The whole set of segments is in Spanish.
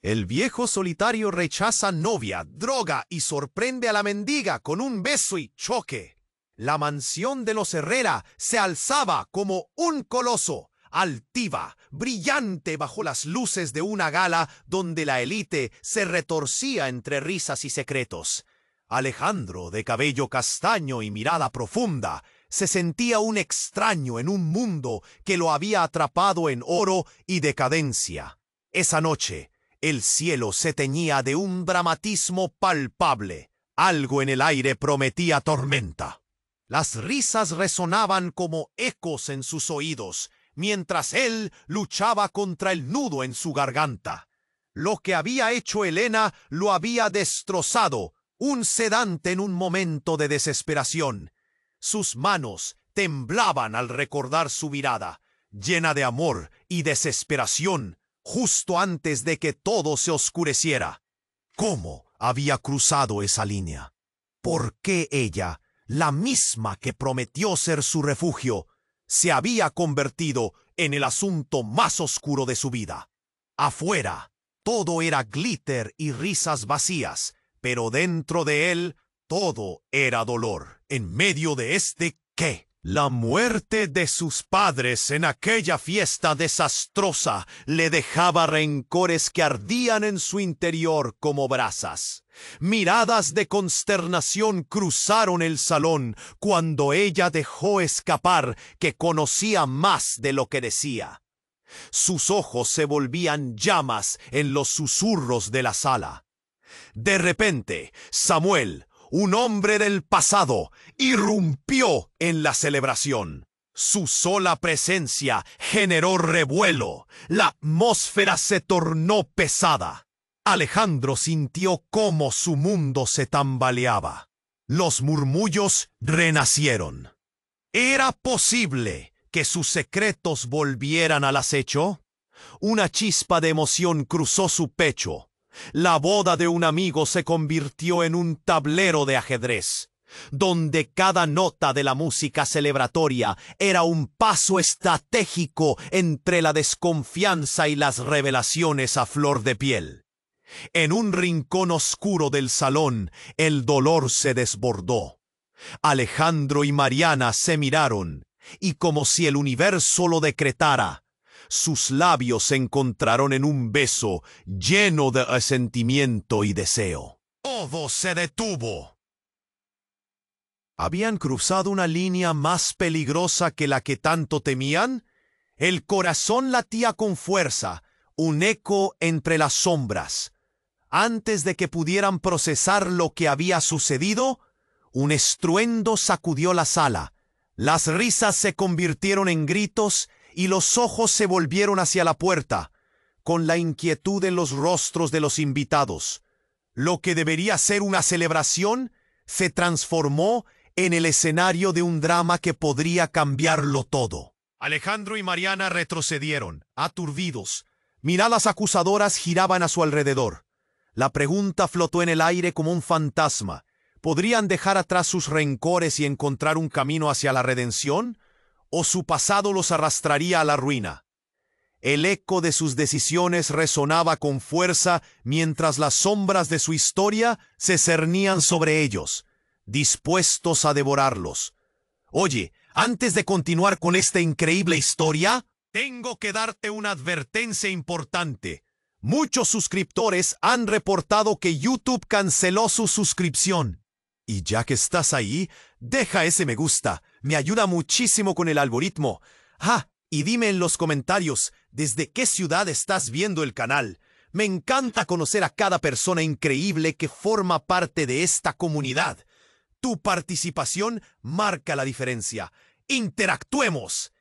El viejo solitario rechaza novia, droga y sorprende a la mendiga con un beso y choque. La mansión de los Herrera se alzaba como un coloso, altiva, brillante bajo las luces de una gala donde la élite se retorcía entre risas y secretos. Alejandro, de cabello castaño y mirada profunda, se sentía un extraño en un mundo que lo había atrapado en oro y decadencia. Esa noche, el cielo se teñía de un dramatismo palpable. Algo en el aire prometía tormenta. Las risas resonaban como ecos en sus oídos, mientras él luchaba contra el nudo en su garganta. Lo que había hecho Elena lo había destrozado, un sedante en un momento de desesperación. Sus manos temblaban al recordar su mirada, llena de amor y desesperación, justo antes de que todo se oscureciera. ¿Cómo había cruzado esa línea? ¿Por qué ella, la misma que prometió ser su refugio, se había convertido en el asunto más oscuro de su vida? Afuera, todo era glitter y risas vacías, pero dentro de él, todo era dolor. En medio de ¿qué? La muerte de sus padres en aquella fiesta desastrosa le dejaba rencores que ardían en su interior como brasas. Miradas de consternación cruzaron el salón cuando ella dejó escapar que conocía más de lo que decía. Sus ojos se volvían llamas en los susurros de la sala. De repente, Samuel, un hombre del pasado, irrumpió en la celebración. Su sola presencia generó revuelo. La atmósfera se tornó pesada. Alejandro sintió cómo su mundo se tambaleaba. Los murmullos renacieron. ¿Era posible que sus secretos volvieran al acecho? Una chispa de emoción cruzó su pecho. La boda de un amigo se convirtió en un tablero de ajedrez, donde cada nota de la música celebratoria era un paso estratégico entre la desconfianza y las revelaciones a flor de piel. En un rincón oscuro del salón, el dolor se desbordó. Alejandro y Mariana se miraron, y como si el universo lo decretara, sus labios se encontraron en un beso lleno de resentimiento y deseo. Todo se detuvo. ¿Habían cruzado una línea más peligrosa que la que tanto temían? El corazón latía con fuerza, un eco entre las sombras. Antes de que pudieran procesar lo que había sucedido, un estruendo sacudió la sala. Las risas se convirtieron en gritos y los ojos se volvieron hacia la puerta, con la inquietud en los rostros de los invitados. Lo que debería ser una celebración se transformó en el escenario de un drama que podría cambiarlo todo. Alejandro y Mariana retrocedieron, aturdidos. Miradas acusadoras giraban a su alrededor. La pregunta flotó en el aire como un fantasma. ¿Podrían dejar atrás sus rencores y encontrar un camino hacia la redención? ¿O su pasado los arrastraría a la ruina? El eco de sus decisiones resonaba con fuerza mientras las sombras de su historia se cernían sobre ellos, dispuestos a devorarlos. Oye, antes de continuar con esta increíble historia, tengo que darte una advertencia importante. Muchos suscriptores han reportado que YouTube canceló su suscripción. Y ya que estás ahí, deja ese me gusta. Me ayuda muchísimo con el algoritmo. Y dime en los comentarios desde qué ciudad estás viendo el canal. Me encanta conocer a cada persona increíble que forma parte de esta comunidad. Tu participación marca la diferencia. ¡Interactuemos!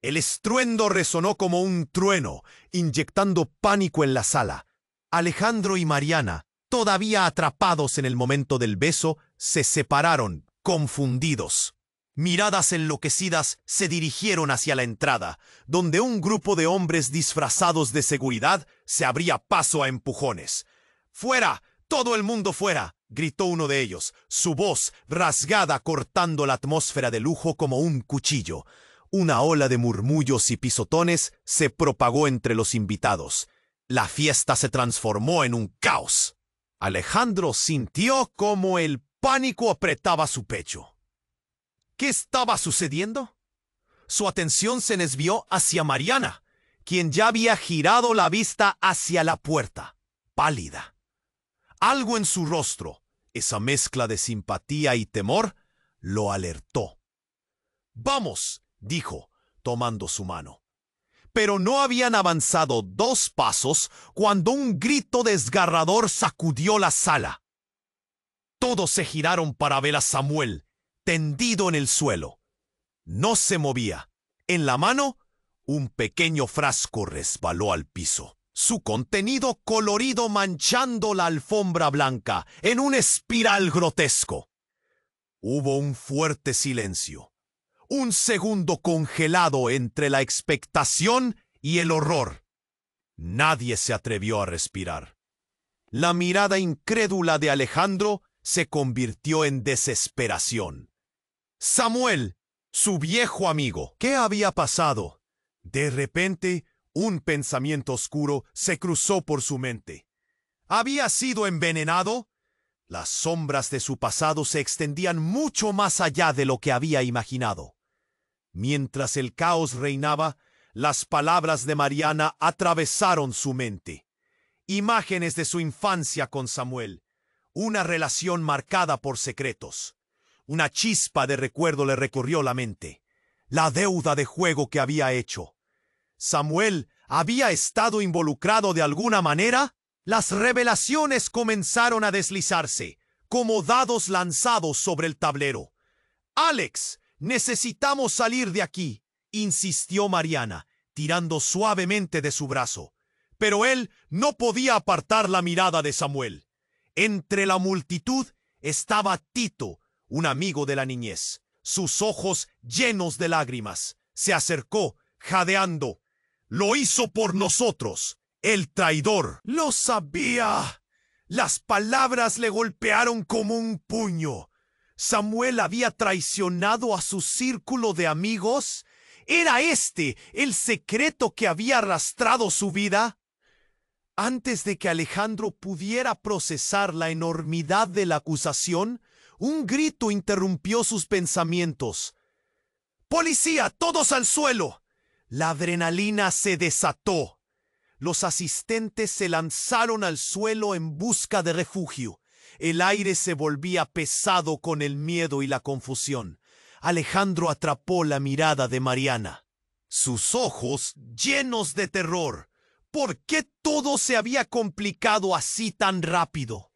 El estruendo resonó como un trueno, inyectando pánico en la sala. Alejandro y Mariana, todavía atrapados en el momento del beso, se separaron, confundidos. Miradas enloquecidas se dirigieron hacia la entrada, donde un grupo de hombres disfrazados de seguridad se abría paso a empujones. ¡Fuera! ¡Todo el mundo fuera!, gritó uno de ellos, su voz rasgada cortando la atmósfera de lujo como un cuchillo. Una ola de murmullos y pisotones se propagó entre los invitados. La fiesta se transformó en un caos. Alejandro sintió como el pánico apretaba su pecho. ¿Qué estaba sucediendo? Su atención se desvió hacia Mariana, quien ya había girado la vista hacia la puerta, pálida. Algo en su rostro, esa mezcla de simpatía y temor, lo alertó. «Vamos», dijo, tomando su mano. Pero no habían avanzado 2 pasos cuando un grito desgarrador sacudió la sala. Todos se giraron para ver a Samuel, tendido en el suelo. No se movía. En la mano, un pequeño frasco resbaló al piso, su contenido colorido manchando la alfombra blanca en un espiral grotesco. Hubo un fuerte silencio, un segundo congelado entre la expectación y el horror. Nadie se atrevió a respirar. La mirada incrédula de Alejandro se convirtió en desesperación. Samuel, su viejo amigo, ¿qué había pasado? De repente, un pensamiento oscuro se cruzó por su mente. ¿Había sido envenenado? Las sombras de su pasado se extendían mucho más allá de lo que había imaginado. Mientras el caos reinaba, las palabras de Mariana atravesaron su mente. Imágenes de su infancia con Samuel, una relación marcada por secretos. Una chispa de recuerdo le recorrió la mente. La deuda de juego que había hecho. ¿Samuel había estado involucrado de alguna manera? Las revelaciones comenzaron a deslizarse, como dados lanzados sobre el tablero. «Alex, necesitamos salir de aquí», insistió Mariana, tirando suavemente de su brazo. Pero él no podía apartar la mirada de Samuel. Entre la multitud estaba Tito, un amigo de la niñez, sus ojos llenos de lágrimas. Se acercó, jadeando. «Lo hizo por nosotros, el traidor». «Lo sabía». Las palabras le golpearon como un puño. ¿Samuel había traicionado a su círculo de amigos? ¿Era este el secreto que había arrastrado su vida? Antes de que Alejandro pudiera procesar la enormidad de la acusación, un grito interrumpió sus pensamientos. «¡Policía, todos al suelo!». La adrenalina se desató. Los asistentes se lanzaron al suelo en busca de refugio. El aire se volvía pesado con el miedo y la confusión. Alejandro atrapó la mirada de Mariana. Sus ojos llenos de terror. ¿Por qué todo se había complicado así tan rápido?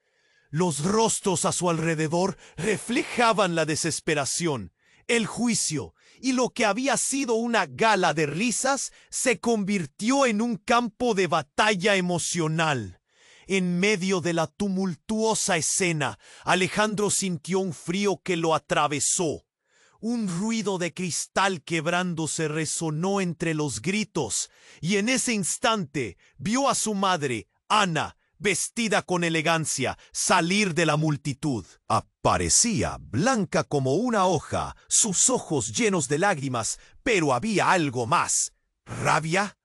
Los rostros a su alrededor reflejaban la desesperación, el juicio, y lo que había sido una gala de risas se convirtió en un campo de batalla emocional. En medio de la tumultuosa escena, Alejandro sintió un frío que lo atravesó. Un ruido de cristal quebrándose resonó entre los gritos, y en ese instante vio a su madre, Ana, vestida con elegancia, salir de la multitud. Aparecía blanca como una hoja, sus ojos llenos de lágrimas, pero había algo más. «¿Rabia?»,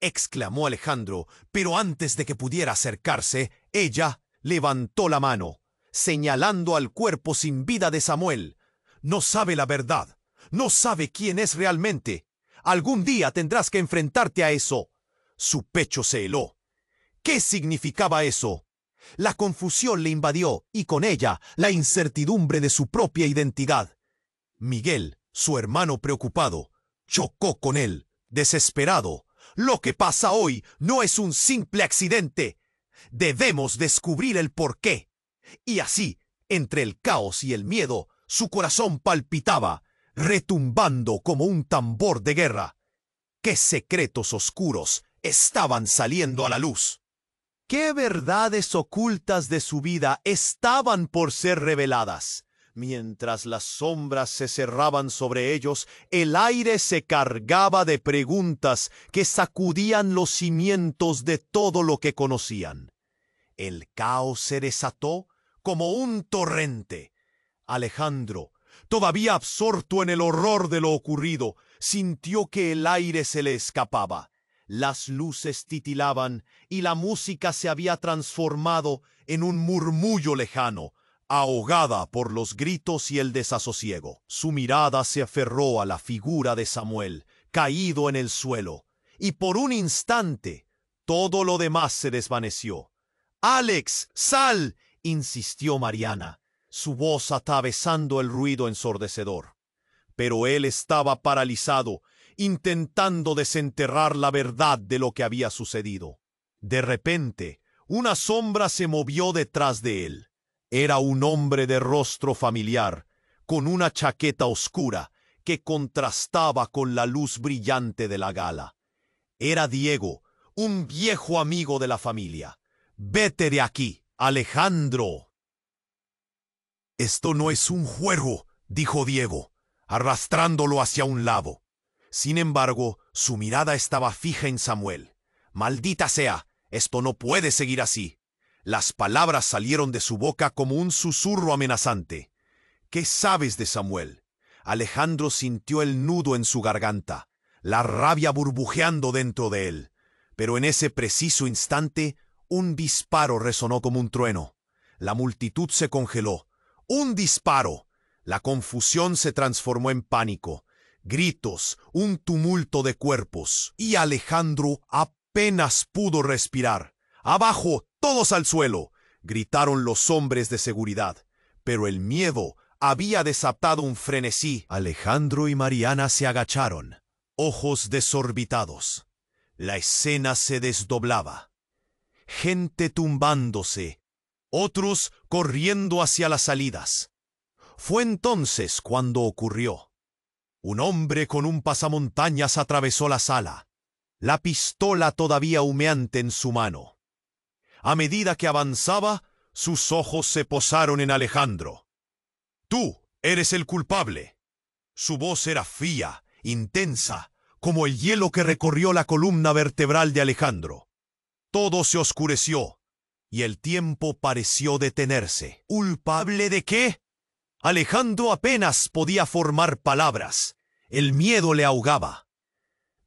exclamó Alejandro, pero antes de que pudiera acercarse, ella levantó la mano, señalando al cuerpo sin vida de Samuel. «No sabe la verdad, no sabe quién es realmente. Algún día tendrás que enfrentarte a eso». Su pecho se heló. ¿Qué significaba eso? La confusión le invadió y con ella la incertidumbre de su propia identidad. Miguel, su hermano preocupado, chocó con él, desesperado. «Lo que pasa hoy no es un simple accidente. Debemos descubrir el porqué». Y así, entre el caos y el miedo, su corazón palpitaba, retumbando como un tambor de guerra. ¿Qué secretos oscuros estaban saliendo a la luz? ¿Qué verdades ocultas de su vida estaban por ser reveladas? Mientras las sombras se cerraban sobre ellos, el aire se cargaba de preguntas que sacudían los cimientos de todo lo que conocían. El caos se desató como un torrente. Alejandro, todavía absorto en el horror de lo ocurrido, sintió que el aire se le escapaba. Las luces titilaban y la música se había transformado en un murmullo lejano, ahogada por los gritos y el desasosiego. Su mirada se aferró a la figura de Samuel, caído en el suelo, y por un instante todo lo demás se desvaneció. «¡Alex, sal!», insistió Mariana, su voz atravesando el ruido ensordecedor. Pero él estaba paralizado, intentando desenterrar la verdad de lo que había sucedido. De repente, una sombra se movió detrás de él. Era un hombre de rostro familiar, con una chaqueta oscura que contrastaba con la luz brillante de la gala. Era Diego, un viejo amigo de la familia. «Vete de aquí, Alejandro». «Esto no es un juego», dijo Diego, arrastrándolo hacia un lado. Sin embargo, su mirada estaba fija en Samuel. «Maldita sea, esto no puede seguir así». Las palabras salieron de su boca como un susurro amenazante. «¿Qué sabes de Samuel?». Alejandro sintió el nudo en su garganta, la rabia burbujeando dentro de él. Pero en ese preciso instante, un disparo resonó como un trueno. La multitud se congeló. ¡Un disparo! La confusión se transformó en pánico. Gritos, un tumulto de cuerpos, y Alejandro apenas pudo respirar. «¡Abajo! ¡Todos al suelo!», gritaron los hombres de seguridad. Pero el miedo había desatado un frenesí. Alejandro y Mariana se agacharon, ojos desorbitados. La escena se desdoblaba. Gente tumbándose, otros corriendo hacia las salidas. Fue entonces cuando ocurrió. Un hombre con un pasamontañas atravesó la sala, la pistola todavía humeante en su mano. A medida que avanzaba, sus ojos se posaron en Alejandro. «Tú eres el culpable». Su voz era fría, intensa, como el hielo que recorrió la columna vertebral de Alejandro. Todo se oscureció, y el tiempo pareció detenerse. ¿Culpable de qué? Alejandro apenas podía formar palabras. El miedo le ahogaba.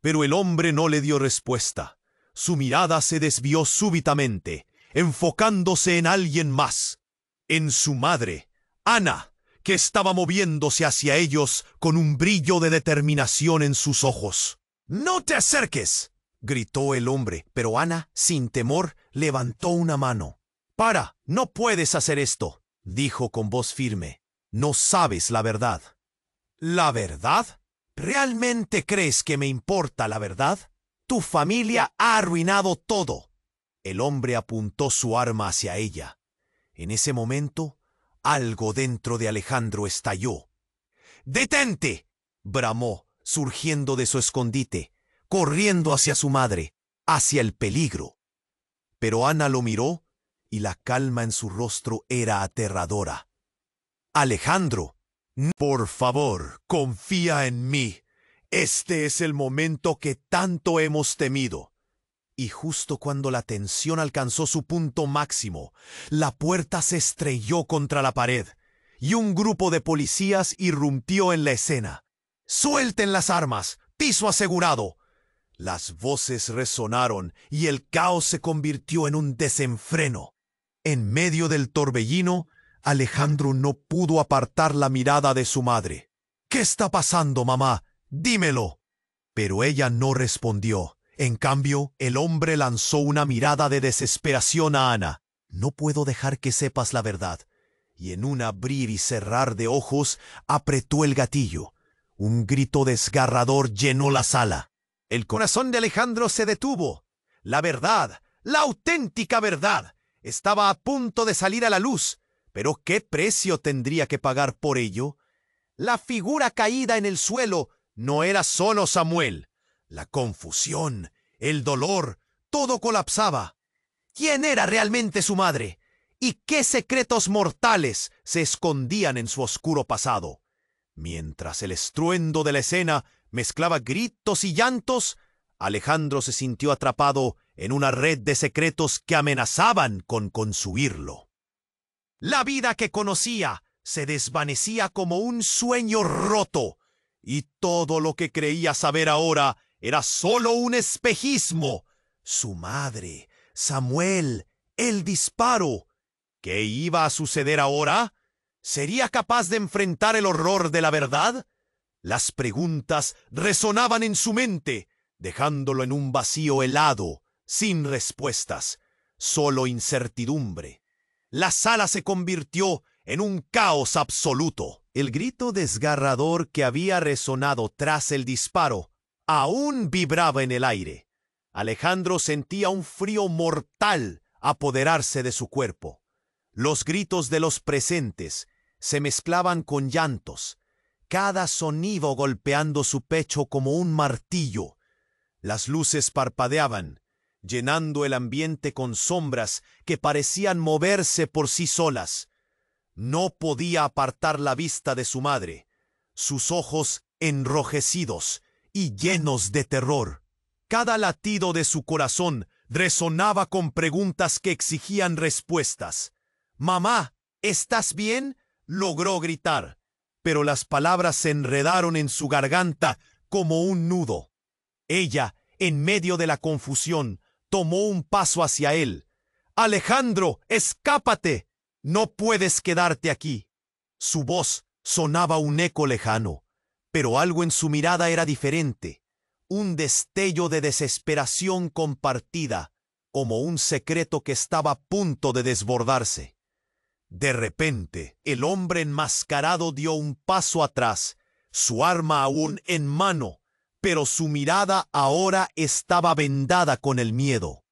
Pero el hombre no le dio respuesta. Su mirada se desvió súbitamente, enfocándose en alguien más, en su madre, Ana, que estaba moviéndose hacia ellos con un brillo de determinación en sus ojos. «¡No te acerques!», gritó el hombre, pero Ana, sin temor, levantó una mano. «Para, no puedes hacer esto», dijo con voz firme. «No sabes la verdad». «¿La verdad? ¿Realmente crees que me importa la verdad? Tu familia ha arruinado todo». El hombre apuntó su arma hacia ella. En ese momento, algo dentro de Alejandro estalló. «¡Detente!», bramó, surgiendo de su escondite, corriendo hacia su madre, hacia el peligro. Pero Ana lo miró, y la calma en su rostro era aterradora. «Alejandro, por favor, confía en mí. Este es el momento que tanto hemos temido». Y justo cuando la tensión alcanzó su punto máximo, la puerta se estrelló contra la pared, y un grupo de policías irrumpió en la escena. «¡Suelten las armas! ¡Piso asegurado!». Las voces resonaron y el caos se convirtió en un desenfreno. En medio del torbellino, Alejandro no pudo apartar la mirada de su madre. «¿Qué está pasando, mamá? Dímelo». Pero ella no respondió. En cambio, el hombre lanzó una mirada de desesperación a Ana. «No puedo dejar que sepas la verdad». Y en un abrir y cerrar de ojos, apretó el gatillo. Un grito desgarrador llenó la sala. El corazón de Alejandro se detuvo. La verdad, la auténtica verdad, estaba a punto de salir a la luz. Pero ¿qué precio tendría que pagar por ello? La figura caída en el suelo no era solo Samuel. La confusión, el dolor, todo colapsaba. ¿Quién era realmente su madre? ¿Y qué secretos mortales se escondían en su oscuro pasado? Mientras el estruendo de la escena mezclaba gritos y llantos, Alejandro se sintió atrapado en una red de secretos que amenazaban con consumirlo. La vida que conocía se desvanecía como un sueño roto, y todo lo que creía saber ahora era solo un espejismo. Su madre, Samuel, el disparo. ¿Qué iba a suceder ahora? ¿Sería capaz de enfrentar el horror de la verdad? Las preguntas resonaban en su mente, dejándolo en un vacío helado, sin respuestas, solo incertidumbre. La sala se convirtió en un caos absoluto. El grito desgarrador que había resonado tras el disparo aún vibraba en el aire. Alejandro sentía un frío mortal apoderarse de su cuerpo. Los gritos de los presentes se mezclaban con llantos, cada sonido golpeando su pecho como un martillo. Las luces parpadeaban, llenando el ambiente con sombras que parecían moverse por sí solas. No podía apartar la vista de su madre, sus ojos enrojecidos y llenos de terror. Cada latido de su corazón resonaba con preguntas que exigían respuestas. «Mamá, ¿estás bien?», logró gritar, pero las palabras se enredaron en su garganta como un nudo. Ella, en medio de la confusión, tomó un paso hacia él. «Alejandro, escápate. No puedes quedarte aquí». Su voz sonaba un eco lejano, pero algo en su mirada era diferente. Un destello de desesperación compartida, como un secreto que estaba a punto de desbordarse. De repente, el hombre enmascarado dio un paso atrás, su arma aún en mano, pero su mirada ahora estaba vendada con el miedo.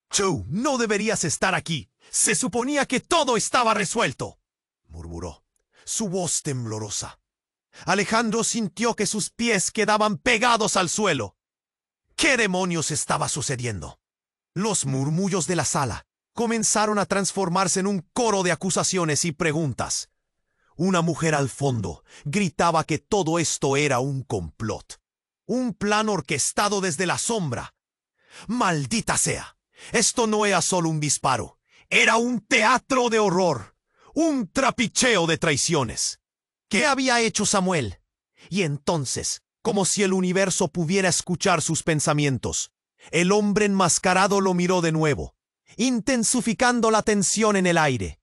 «Tú no deberías estar aquí. Se suponía que todo estaba resuelto», murmuró, su voz temblorosa. Alejandro sintió que sus pies quedaban pegados al suelo. ¿Qué demonios estaba sucediendo? Los murmullos de la sala comenzaron a transformarse en un coro de acusaciones y preguntas. Una mujer al fondo gritaba que todo esto era un complot, un plan orquestado desde la sombra. «Maldita sea, esto no era solo un disparo, era un teatro de horror, un trapicheo de traiciones». ¿Qué había hecho Samuel? Y entonces, como si el universo pudiera escuchar sus pensamientos, el hombre enmascarado lo miró de nuevo, intensificando la tensión en el aire.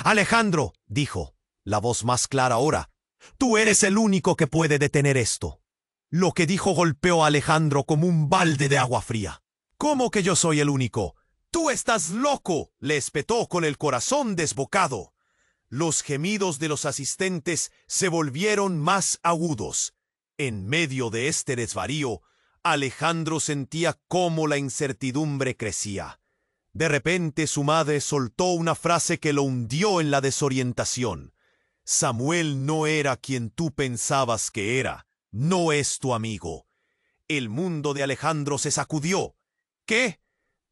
«Alejandro», dijo, la voz más clara ahora, «tú eres el único que puede detener esto». Lo que dijo golpeó a Alejandro como un balde de agua fría. «¿Cómo que yo soy el único? Tú estás loco», le espetó con el corazón desbocado. Los gemidos de los asistentes se volvieron más agudos. En medio de este desvarío, Alejandro sentía cómo la incertidumbre crecía. De repente su madre soltó una frase que lo hundió en la desorientación. «Samuel no era quien tú pensabas que era. No es tu amigo». El mundo de Alejandro se sacudió. ¿Qué?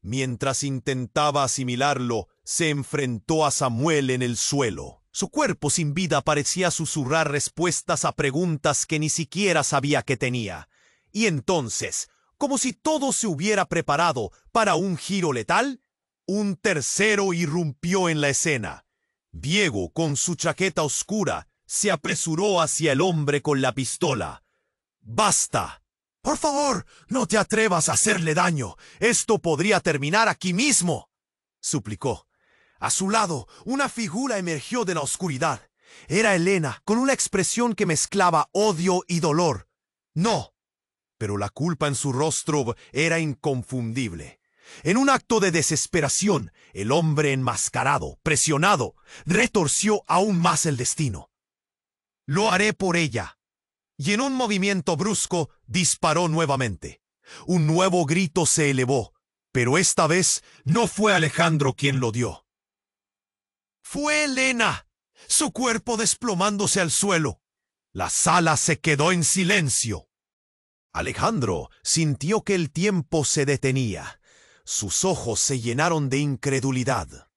Mientras intentaba asimilarlo, se enfrentó a Samuel en el suelo. Su cuerpo sin vida parecía susurrar respuestas a preguntas que ni siquiera sabía que tenía. Y entonces, como si todo se hubiera preparado para un giro letal, un tercero irrumpió en la escena. Diego, con su chaqueta oscura, se apresuró hacia el hombre con la pistola. «¡Basta! Por favor, no te atrevas a hacerle daño. Esto podría terminar aquí mismo», suplicó. A su lado, una figura emergió de la oscuridad. Era Elena, con una expresión que mezclaba odio y dolor. No, pero la culpa en su rostro era inconfundible. En un acto de desesperación, el hombre enmascarado, presionado, retorció aún más el destino. «Lo haré por ella». Y en un movimiento brusco disparó nuevamente. Un nuevo grito se elevó, pero esta vez no fue Alejandro quien lo dio. Fue Elena, su cuerpo desplomándose al suelo. La sala se quedó en silencio. Alejandro sintió que el tiempo se detenía. Sus ojos se llenaron de incredulidad.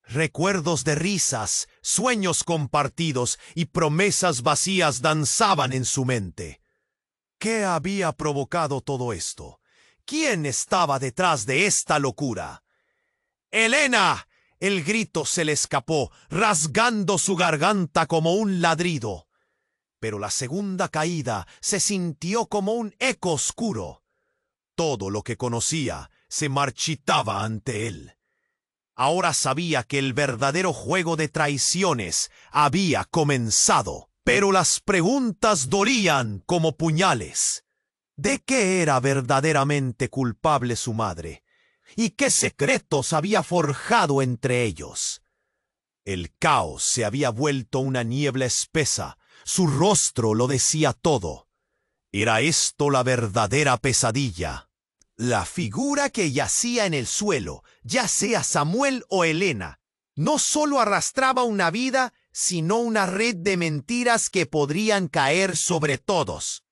Recuerdos de risas, sueños compartidos y promesas vacías danzaban en su mente. ¿Qué había provocado todo esto? ¿Quién estaba detrás de esta locura? «¡Elena!», el grito se le escapó, rasgando su garganta como un ladrido. pero la segunda caída se sintió como un eco oscuro. Todo lo que conocía se marchitaba ante él. Ahora sabía que el verdadero juego de traiciones había comenzado, pero las preguntas dolían como puñales. ¿De qué era verdaderamente culpable su madre? ¿Y qué secretos había forjado entre ellos? El caos se había vuelto una niebla espesa. Su rostro lo decía todo. ¿Era esto la verdadera pesadilla? La figura que yacía en el suelo, ya sea Samuel o Helena, no solo arrastraba una vida, sino una red de mentiras que podrían caer sobre todos.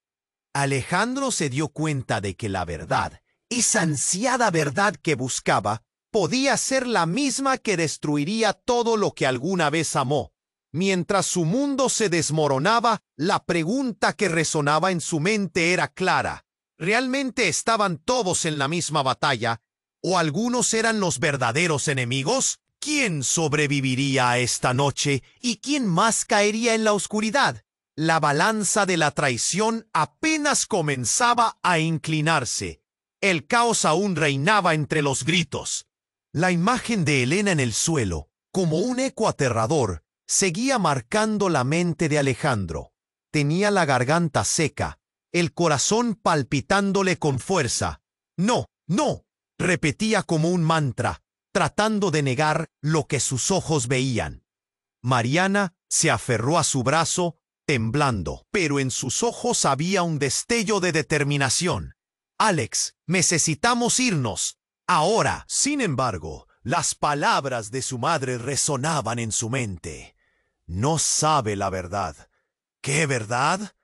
Alejandro se dio cuenta de que la verdad, esa ansiada verdad que buscaba, podía ser la misma que destruiría todo lo que alguna vez amó. Mientras su mundo se desmoronaba, la pregunta que resonaba en su mente era clara. ¿Realmente estaban todos en la misma batalla? ¿O algunos eran los verdaderos enemigos? ¿Quién sobreviviría a esta noche y quién más caería en la oscuridad? La balanza de la traición apenas comenzaba a inclinarse. El caos aún reinaba entre los gritos. La imagen de Helena en el suelo, como un eco aterrador, seguía marcando la mente de Alejandro. Tenía la garganta seca, el corazón palpitándole con fuerza. «No, no», repetía como un mantra, tratando de negar lo que sus ojos veían. Mariana se aferró a su brazo, temblando, pero en sus ojos había un destello de determinación. «Alex, necesitamos irnos. Ahora». Sin embargo, las palabras de su madre resonaban en su mente. «No sabe la verdad». ¿Qué verdad?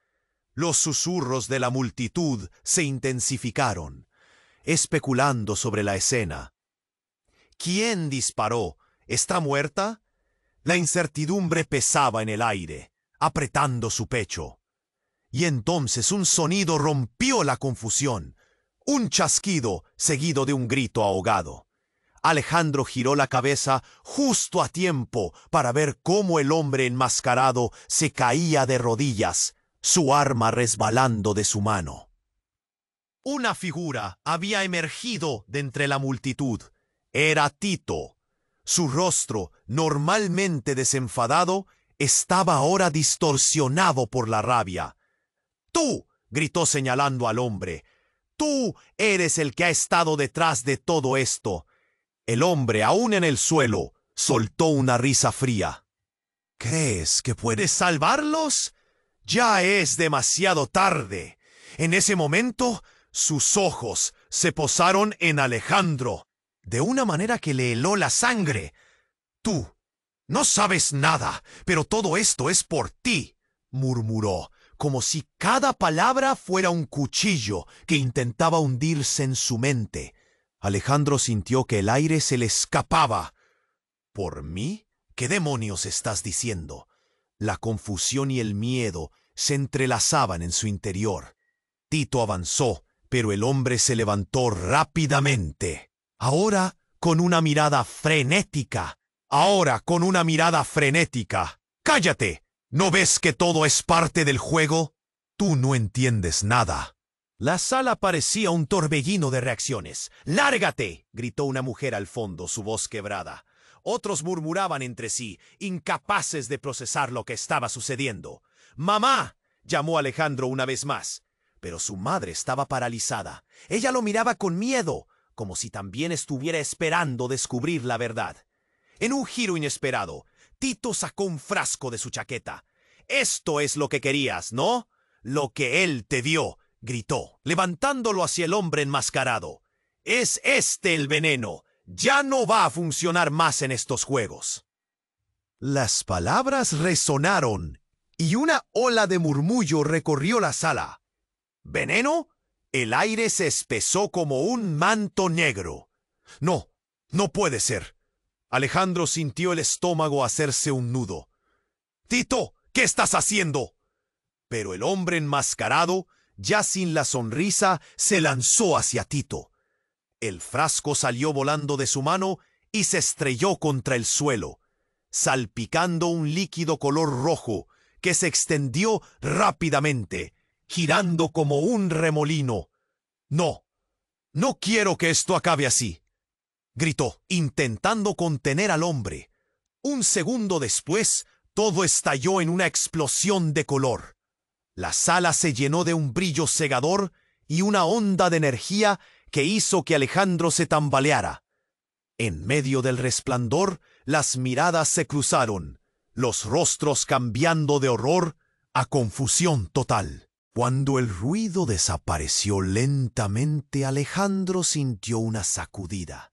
Los susurros de la multitud se intensificaron, especulando sobre la escena. ¿Quién disparó? ¿Está muerta? La incertidumbre pesaba en el aire, apretando su pecho. Y entonces un sonido rompió la confusión, un chasquido seguido de un grito ahogado. Alejandro giró la cabeza justo a tiempo para ver cómo el hombre enmascarado se caía de rodillas, su arma resbalando de su mano. Una figura había emergido de entre la multitud. Era Tito. Su rostro, normalmente desenfadado, estaba ahora distorsionado por la rabia. «¡Tú!», gritó señalando al hombre. «¡Tú eres el que ha estado detrás de todo esto!». El hombre, aún en el suelo, soltó una risa fría. «¿Crees que puedes salvarlos? Ya es demasiado tarde». En ese momento, sus ojos se posaron en Alejandro, de una manera que le heló la sangre. «Tú no sabes nada, pero todo esto es por ti», murmuró, como si cada palabra fuera un cuchillo que intentaba hundirse en su mente. Alejandro sintió que el aire se le escapaba. «¿Por mí? ¿Qué demonios estás diciendo?». La confusión y el miedo se entrelazaban en su interior. Tito avanzó, pero el hombre se levantó rápidamente. Ahora con una mirada frenética. «¡Cállate! ¿No ves que todo es parte del juego? Tú no entiendes nada». La sala parecía un torbellino de reacciones. «¡Lárgate!», gritó una mujer al fondo, su voz quebrada. Otros murmuraban entre sí, incapaces de procesar lo que estaba sucediendo. «¡Mamá!», llamó Alejandro una vez más. Pero su madre estaba paralizada. Ella lo miraba con miedo, como si también estuviera esperando descubrir la verdad. En un giro inesperado, Tito sacó un frasco de su chaqueta. «Esto es lo que querías, ¿no? Lo que él te dio», gritó, levantándolo hacia el hombre enmascarado. «Es este el veneno. Ya no va a funcionar más en estos juegos». Las palabras resonaron, y una ola de murmullo recorrió la sala. «¿Veneno?». El aire se espesó como un manto negro. «No, no puede ser». Alejandro sintió el estómago hacerse un nudo. «Tito, ¿qué estás haciendo?». Pero el hombre enmascarado, ya sin la sonrisa, se lanzó hacia Tito. El frasco salió volando de su mano y se estrelló contra el suelo, salpicando un líquido color rojo que se extendió rápidamente, girando como un remolino. «No, no quiero que esto acabe así», gritó, intentando contener al hombre. Un segundo después, todo estalló en una explosión de color. La sala se llenó de un brillo cegador y una onda de energía que hizo que Alejandro se tambaleara. En medio del resplandor, las miradas se cruzaron, los rostros cambiando de horror a confusión total. Cuando el ruido desapareció lentamente, Alejandro sintió una sacudida.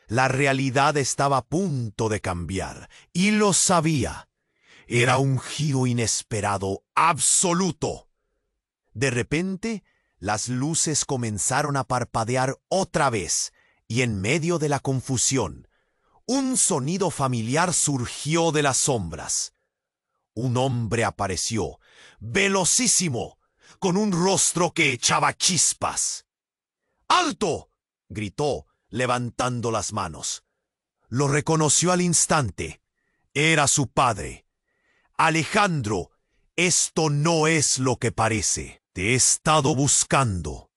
La realidad estaba a punto de cambiar, y lo sabía. Era un giro inesperado, absoluto. De repente, las luces comenzaron a parpadear otra vez, y en medio de la confusión, un sonido familiar surgió de las sombras. Un hombre apareció, velocísimo, con un rostro que echaba chispas. ¡Alto!, gritó, levantando las manos. Lo reconoció al instante. Era su padre. «Alejandro, esto no es lo que parece. Te he estado buscando.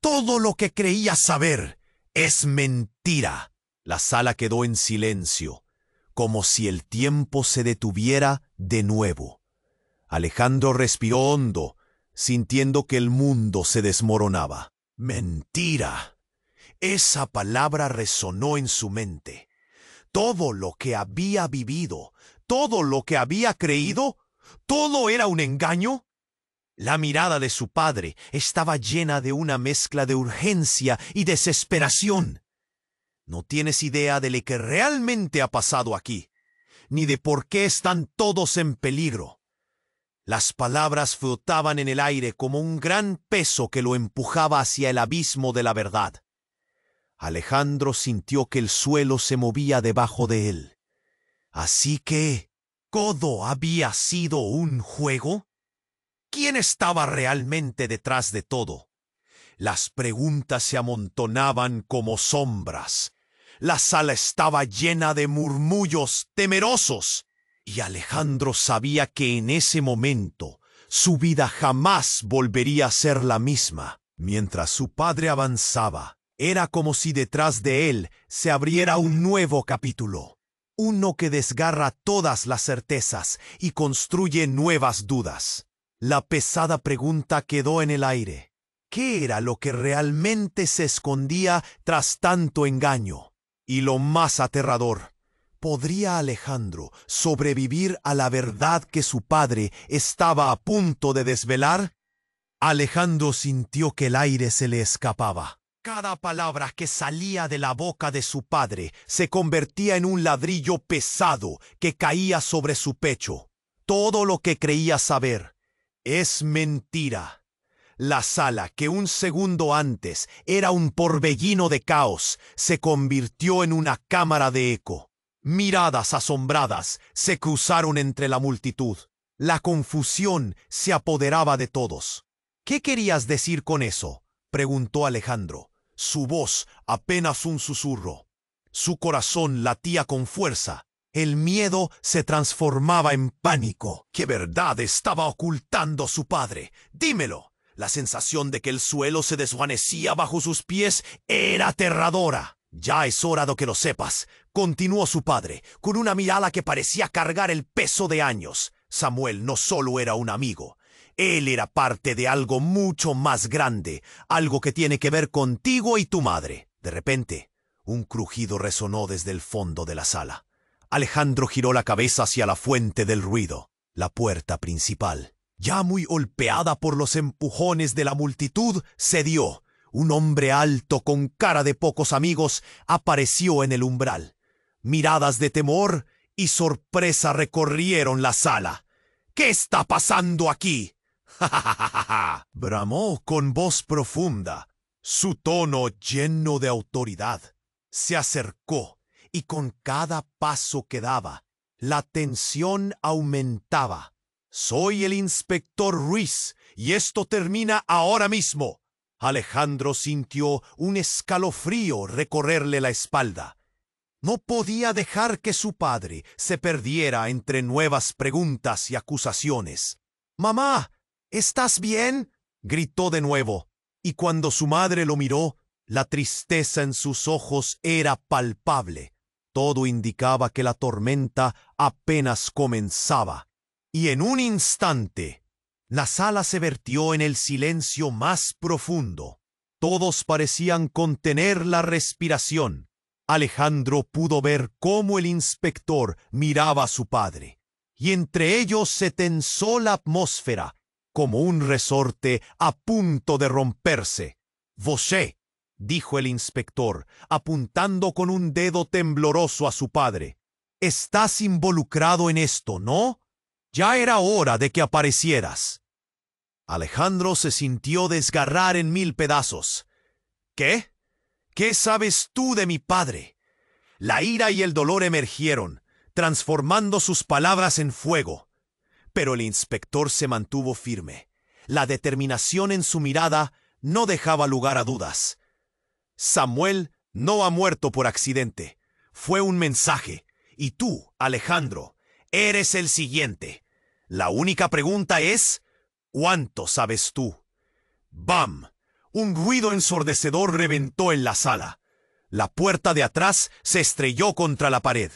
Todo lo que creías saber es mentira». La sala quedó en silencio, como si el tiempo se detuviera de nuevo. Alejandro respiró hondo, sintiendo que el mundo se desmoronaba. «Mentira». Esa palabra resonó en su mente. Todo lo que había vivido, todo lo que había creído, ¿todo era un engaño? La mirada de su padre estaba llena de una mezcla de urgencia y desesperación. No tienes idea de lo que realmente ha pasado aquí, ni de por qué están todos en peligro. Las palabras flotaban en el aire como un gran peso que lo empujaba hacia el abismo de la verdad. Alejandro sintió que el suelo se movía debajo de él. Así que, ¿todo había sido un juego? ¿Quién estaba realmente detrás de todo? Las preguntas se amontonaban como sombras. La sala estaba llena de murmullos temerosos, y Alejandro sabía que en ese momento su vida jamás volvería a ser la misma. Mientras su padre avanzaba, era como si detrás de él se abriera un nuevo capítulo, uno que desgarra todas las certezas y construye nuevas dudas. La pesada pregunta quedó en el aire. ¿Qué era lo que realmente se escondía tras tanto engaño? Y lo más aterrador, ¿podría Alejandro sobrevivir a la verdad que su padre estaba a punto de desvelar? Alejandro sintió que el aire se le escapaba. Cada palabra que salía de la boca de su padre se convertía en un ladrillo pesado que caía sobre su pecho. Todo lo que creía saber es mentira. La sala, que un segundo antes era un torbellino de caos, se convirtió en una cámara de eco. Miradas asombradas se cruzaron entre la multitud. La confusión se apoderaba de todos. «¿Qué querías decir con eso?», preguntó Alejandro. Su voz apenas un susurro. Su corazón latía con fuerza. El miedo se transformaba en pánico. ¿Qué verdad estaba ocultando su padre? ¡Dímelo! La sensación de que el suelo se desvanecía bajo sus pies era aterradora. «Ya es hora de que lo sepas», continuó su padre, con una mirada que parecía cargar el peso de años. Samuel no solo era un amigo. Él era parte de algo mucho más grande, algo que tiene que ver contigo y tu madre. De repente, un crujido resonó desde el fondo de la sala. Alejandro giró la cabeza hacia la fuente del ruido, la puerta principal. Ya muy golpeada por los empujones de la multitud, cedió. Un hombre alto con cara de pocos amigos apareció en el umbral. Miradas de temor y sorpresa recorrieron la sala. «¿Qué está pasando aquí?», bramó con voz profunda, su tono lleno de autoridad. Se acercó y con cada paso que daba, la tensión aumentaba. «Soy el inspector Ruiz y esto termina ahora mismo». Alejandro sintió un escalofrío recorrerle la espalda. No podía dejar que su padre se perdiera entre nuevas preguntas y acusaciones. «Mamá, ¿estás bien?», gritó de nuevo, y cuando su madre lo miró, la tristeza en sus ojos era palpable. Todo indicaba que la tormenta apenas comenzaba. Y en un instante, la sala se vertió en el silencio más profundo. Todos parecían contener la respiración. Alejandro pudo ver cómo el inspector miraba a su padre, y entre ellos se tensó la atmósfera, como un resorte a punto de romperse. «Você», dijo el inspector, apuntando con un dedo tembloroso a su padre, «estás involucrado en esto, ¿no? Ya era hora de que aparecieras». Alejandro se sintió desgarrar en 1000 pedazos. «¿Qué? ¿Qué sabes tú de mi padre?». La ira y el dolor emergieron, transformando sus palabras en fuego. Pero el inspector se mantuvo firme. La determinación en su mirada no dejaba lugar a dudas. «Samuel no ha muerto por accidente. Fue un mensaje. Y tú, Alejandro, eres el siguiente. La única pregunta es, ¿cuánto sabes tú?». ¡Bam! Un ruido ensordecedor reventó en la sala. La puerta de atrás se estrelló contra la pared,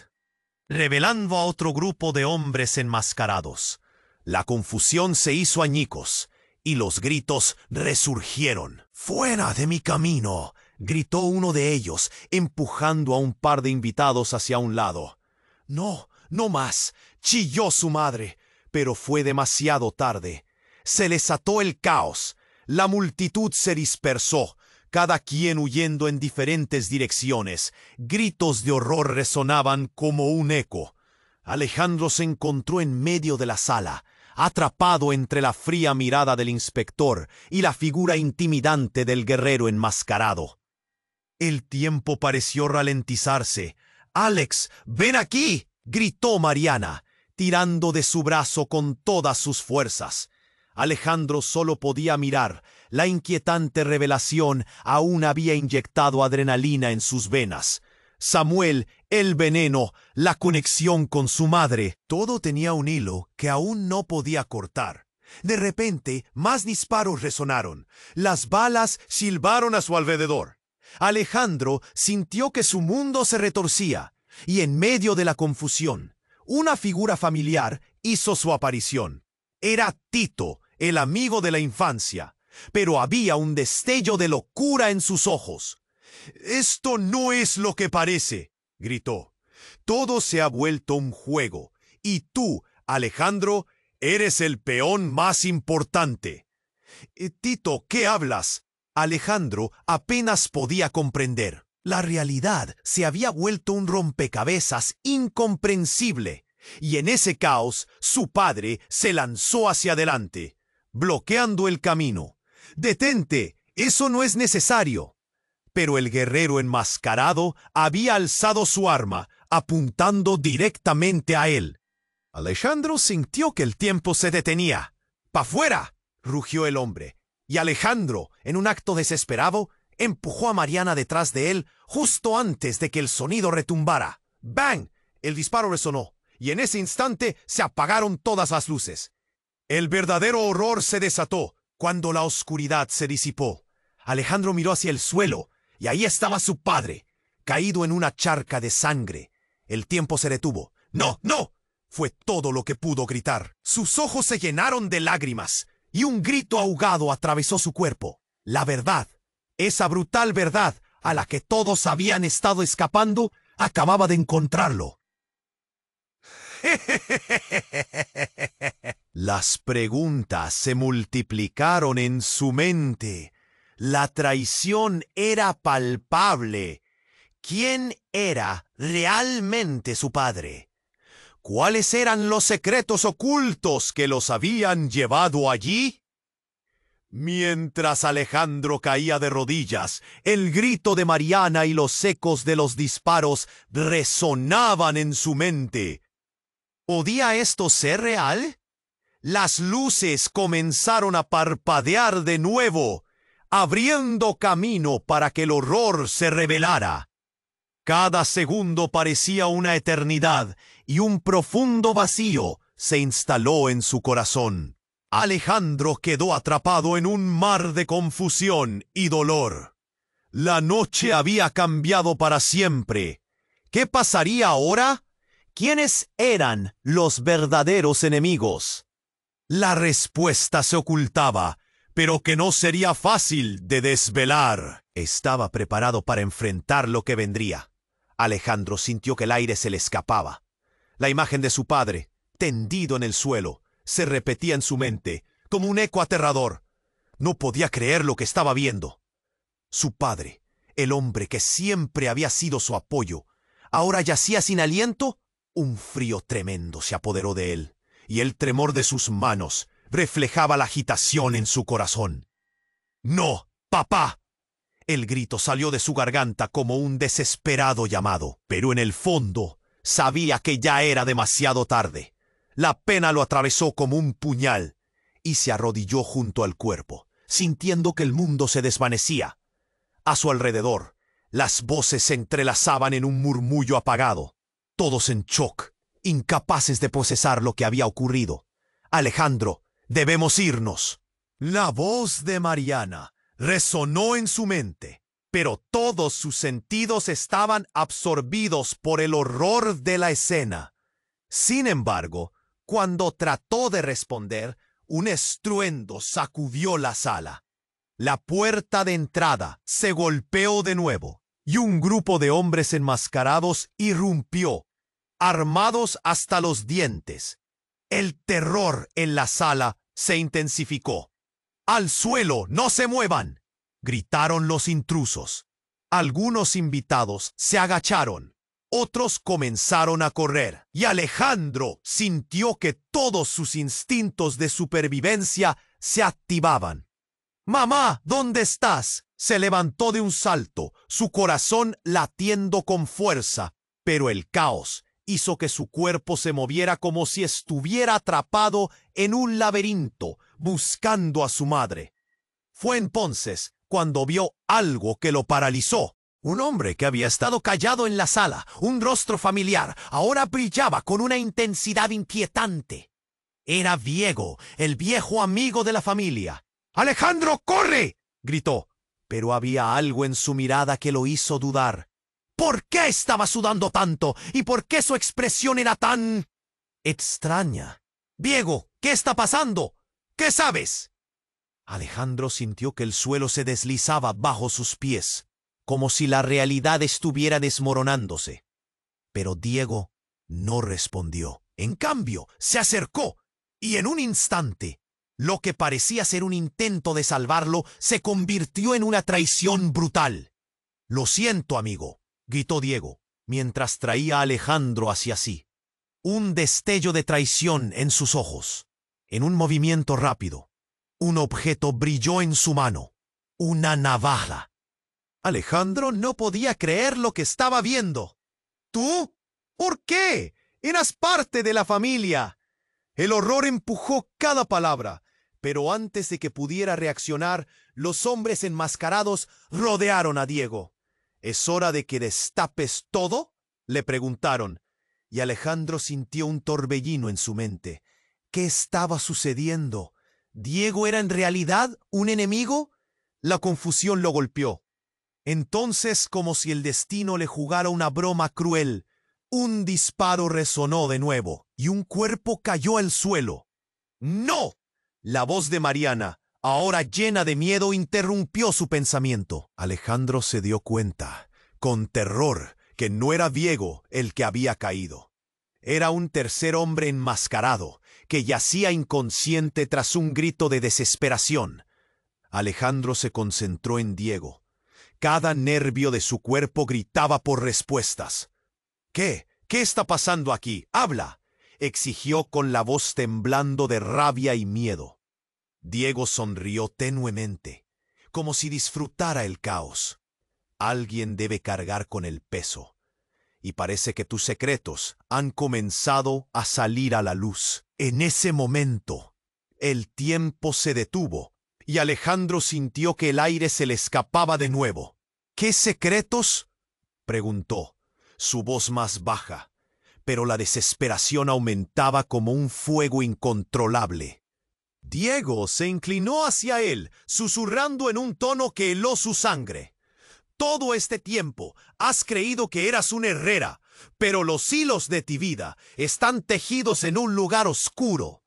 revelando a otro grupo de hombres enmascarados. La confusión se hizo añicos, y los gritos resurgieron. «¡Fuera de mi camino!», gritó uno de ellos, empujando a un par de invitados hacia un lado. «No, no más», chilló su madre, pero fue demasiado tarde. Se les ató el caos. La multitud se dispersó, cada quien huyendo en diferentes direcciones. Gritos de horror resonaban como un eco. Alejandro se encontró en medio de la sala, atrapado entre la fría mirada del inspector y la figura intimidante del guerrero enmascarado. El tiempo pareció ralentizarse. «Alex, ven aquí», gritó Mariana, tirando de su brazo con todas sus fuerzas. Alejandro solo podía mirar. La inquietante revelación aún había inyectado adrenalina en sus venas. Samuel, el veneno, la conexión con su madre. Todo tenía un hilo que aún no podía cortar. De repente, más disparos resonaron. Las balas silbaron a su alrededor. Alejandro sintió que su mundo se retorcía, y en medio de la confusión, una figura familiar hizo su aparición. Era Tito, el amigo de la infancia, pero había un destello de locura en sus ojos. «Esto no es lo que parece», gritó. «Todo se ha vuelto un juego, y tú, Alejandro, eres el peón más importante». «Tito, ¿qué hablas?». Alejandro apenas podía comprender. La realidad se había vuelto un rompecabezas incomprensible, y en ese caos su padre se lanzó hacia adelante, bloqueando el camino. «¡Detente! ¡Eso no es necesario!». Pero el guerrero enmascarado había alzado su arma, apuntando directamente a él. Alejandro sintió que el tiempo se detenía. «¡Pa' fuera!», rugió el hombre, y Alejandro, en un acto desesperado, empujó a Mariana detrás de él justo antes de que el sonido retumbara. ¡Bang! El disparo resonó, y en ese instante se apagaron todas las luces. El verdadero horror se desató cuando la oscuridad se disipó. Alejandro miró hacia el suelo, y ahí estaba su padre, caído en una charca de sangre. El tiempo se detuvo. «¡No, no!», fue todo lo que pudo gritar. Sus ojos se llenaron de lágrimas, y un grito ahogado atravesó su cuerpo. La verdad, esa brutal verdad a la que todos habían estado escapando, acababa de encontrarlo. Las preguntas se multiplicaron en su mente. La traición era palpable. ¿Quién era realmente su padre? ¿Cuáles eran los secretos ocultos que los habían llevado allí? Mientras Alejandro caía de rodillas, el grito de Mariana y los ecos de los disparos resonaban en su mente. ¿Podía esto ser real? Las luces comenzaron a parpadear de nuevo, abriendo camino para que el horror se revelara. Cada segundo parecía una eternidad y un profundo vacío se instaló en su corazón. Alejandro quedó atrapado en un mar de confusión y dolor. La noche había cambiado para siempre. ¿Qué pasaría ahora? ¿Quiénes eran los verdaderos enemigos? La respuesta se ocultaba, pero que no sería fácil de desvelar. Estaba preparado para enfrentar lo que vendría. Alejandro sintió que el aire se le escapaba. La imagen de su padre, tendido en el suelo, se repetía en su mente, como un eco aterrador. No podía creer lo que estaba viendo. Su padre, el hombre que siempre había sido su apoyo, ahora yacía sin aliento. Un frío tremendo se apoderó de él, y el tremor de sus manos reflejaba la agitación en su corazón. ¡No, papá! El grito salió de su garganta como un desesperado llamado, pero en el fondo sabía que ya era demasiado tarde. La pena lo atravesó como un puñal, y se arrodilló junto al cuerpo, sintiendo que el mundo se desvanecía. A su alrededor, las voces se entrelazaban en un murmullo apagado. Todos en shock, incapaces de procesar lo que había ocurrido. Alejandro, debemos irnos. La voz de Mariana resonó en su mente, pero todos sus sentidos estaban absorbidos por el horror de la escena. Sin embargo, cuando trató de responder, un estruendo sacudió la sala. La puerta de entrada se golpeó de nuevo, y un grupo de hombres enmascarados irrumpió, armados hasta los dientes. El terror en la sala se intensificó. ¡Al suelo! ¡No se muevan!, gritaron los intrusos. Algunos invitados se agacharon. Otros comenzaron a correr, y Alejandro sintió que todos sus instintos de supervivencia se activaban. «¡Mamá! ¿Dónde estás?». Se levantó de un salto, su corazón latiendo con fuerza, pero el caos hizo que su cuerpo se moviera como si estuviera atrapado en un laberinto, buscando a su madre. Fue entonces cuando vio algo que lo paralizó. Un hombre que había estado callado en la sala, un rostro familiar, ahora brillaba con una intensidad inquietante. Era Diego, el viejo amigo de la familia. «¡Alejandro, corre!», gritó, pero había algo en su mirada que lo hizo dudar. ¿Por qué estaba sudando tanto? ¿Y por qué su expresión era tan extraña? «Diego, ¿qué está pasando? ¿Qué sabes?». Alejandro sintió que el suelo se deslizaba bajo sus pies, como si la realidad estuviera desmoronándose. Pero Diego no respondió. En cambio, se acercó, y en un instante, lo que parecía ser un intento de salvarlo se convirtió en una traición brutal. «Lo siento, amigo», gritó Diego, mientras traía a Alejandro hacia sí. Un destello de traición en sus ojos. En un movimiento rápido, un objeto brilló en su mano. Una navaja. Alejandro no podía creer lo que estaba viendo. «¿Tú? ¿Por qué? Eras parte de la familia». El horror empujó cada palabra, pero antes de que pudiera reaccionar, los hombres enmascarados rodearon a Diego. «¿Es hora de que destapes todo?», le preguntaron, y Alejandro sintió un torbellino en su mente. ¿Qué estaba sucediendo? ¿Diego era en realidad un enemigo? La confusión lo golpeó. Entonces, como si el destino le jugara una broma cruel, un disparo resonó de nuevo, y un cuerpo cayó al suelo. «¡No!». La voz de Mariana, ahora llena de miedo, interrumpió su pensamiento. Alejandro se dio cuenta, con terror, que no era Diego el que había caído. Era un tercer hombre enmascarado, que yacía inconsciente tras un grito de desesperación. Alejandro se concentró en Diego. Cada nervio de su cuerpo gritaba por respuestas. «¿Qué? ¿Qué está pasando aquí? ¡Habla!», exigió con la voz temblando de rabia y miedo. Diego sonrió tenuemente, como si disfrutara el caos. «Alguien debe cargar con el peso, y parece que tus secretos han comenzado a salir a la luz». En ese momento, el tiempo se detuvo, y Alejandro sintió que el aire se le escapaba de nuevo. «¿Qué secretos?». preguntó, su voz más baja, pero la desesperación aumentaba como un fuego incontrolable. Diego se inclinó hacia él, susurrando en un tono que heló su sangre. Todo este tiempo has creído que eras un herrera, pero los hilos de tu vida están tejidos en un lugar oscuro.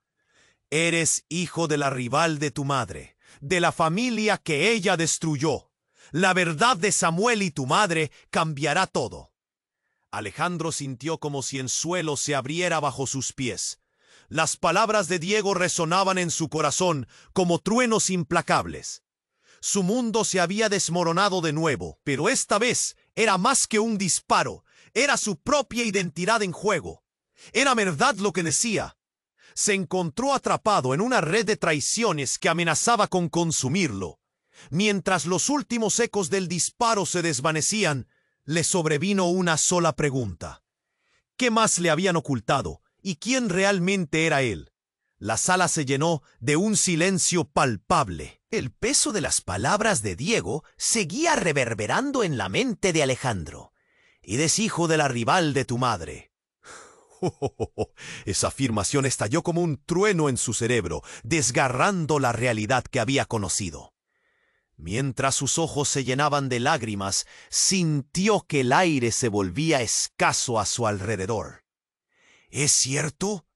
Eres hijo de la rival de tu madre, de la familia que ella destruyó. La verdad de Samuel y tu madre cambiará todo. Alejandro sintió como si el suelo se abriera bajo sus pies. Las palabras de Diego resonaban en su corazón como truenos implacables. Su mundo se había desmoronado de nuevo, pero esta vez era más que un disparo. Era su propia identidad en juego. Era verdad lo que decía. Se encontró atrapado en una red de traiciones que amenazaba con consumirlo. Mientras los últimos ecos del disparo se desvanecían, le sobrevino una sola pregunta. ¿Qué más le habían ocultado? ¿Y quién realmente era él? La sala se llenó de un silencio palpable. El peso de las palabras de Diego seguía reverberando en la mente de Alejandro. Eres hijo de la rival de tu madre. Esa afirmación estalló como un trueno en su cerebro, desgarrando la realidad que había conocido. Mientras sus ojos se llenaban de lágrimas, sintió que el aire se volvía escaso a su alrededor. ¿Es cierto?,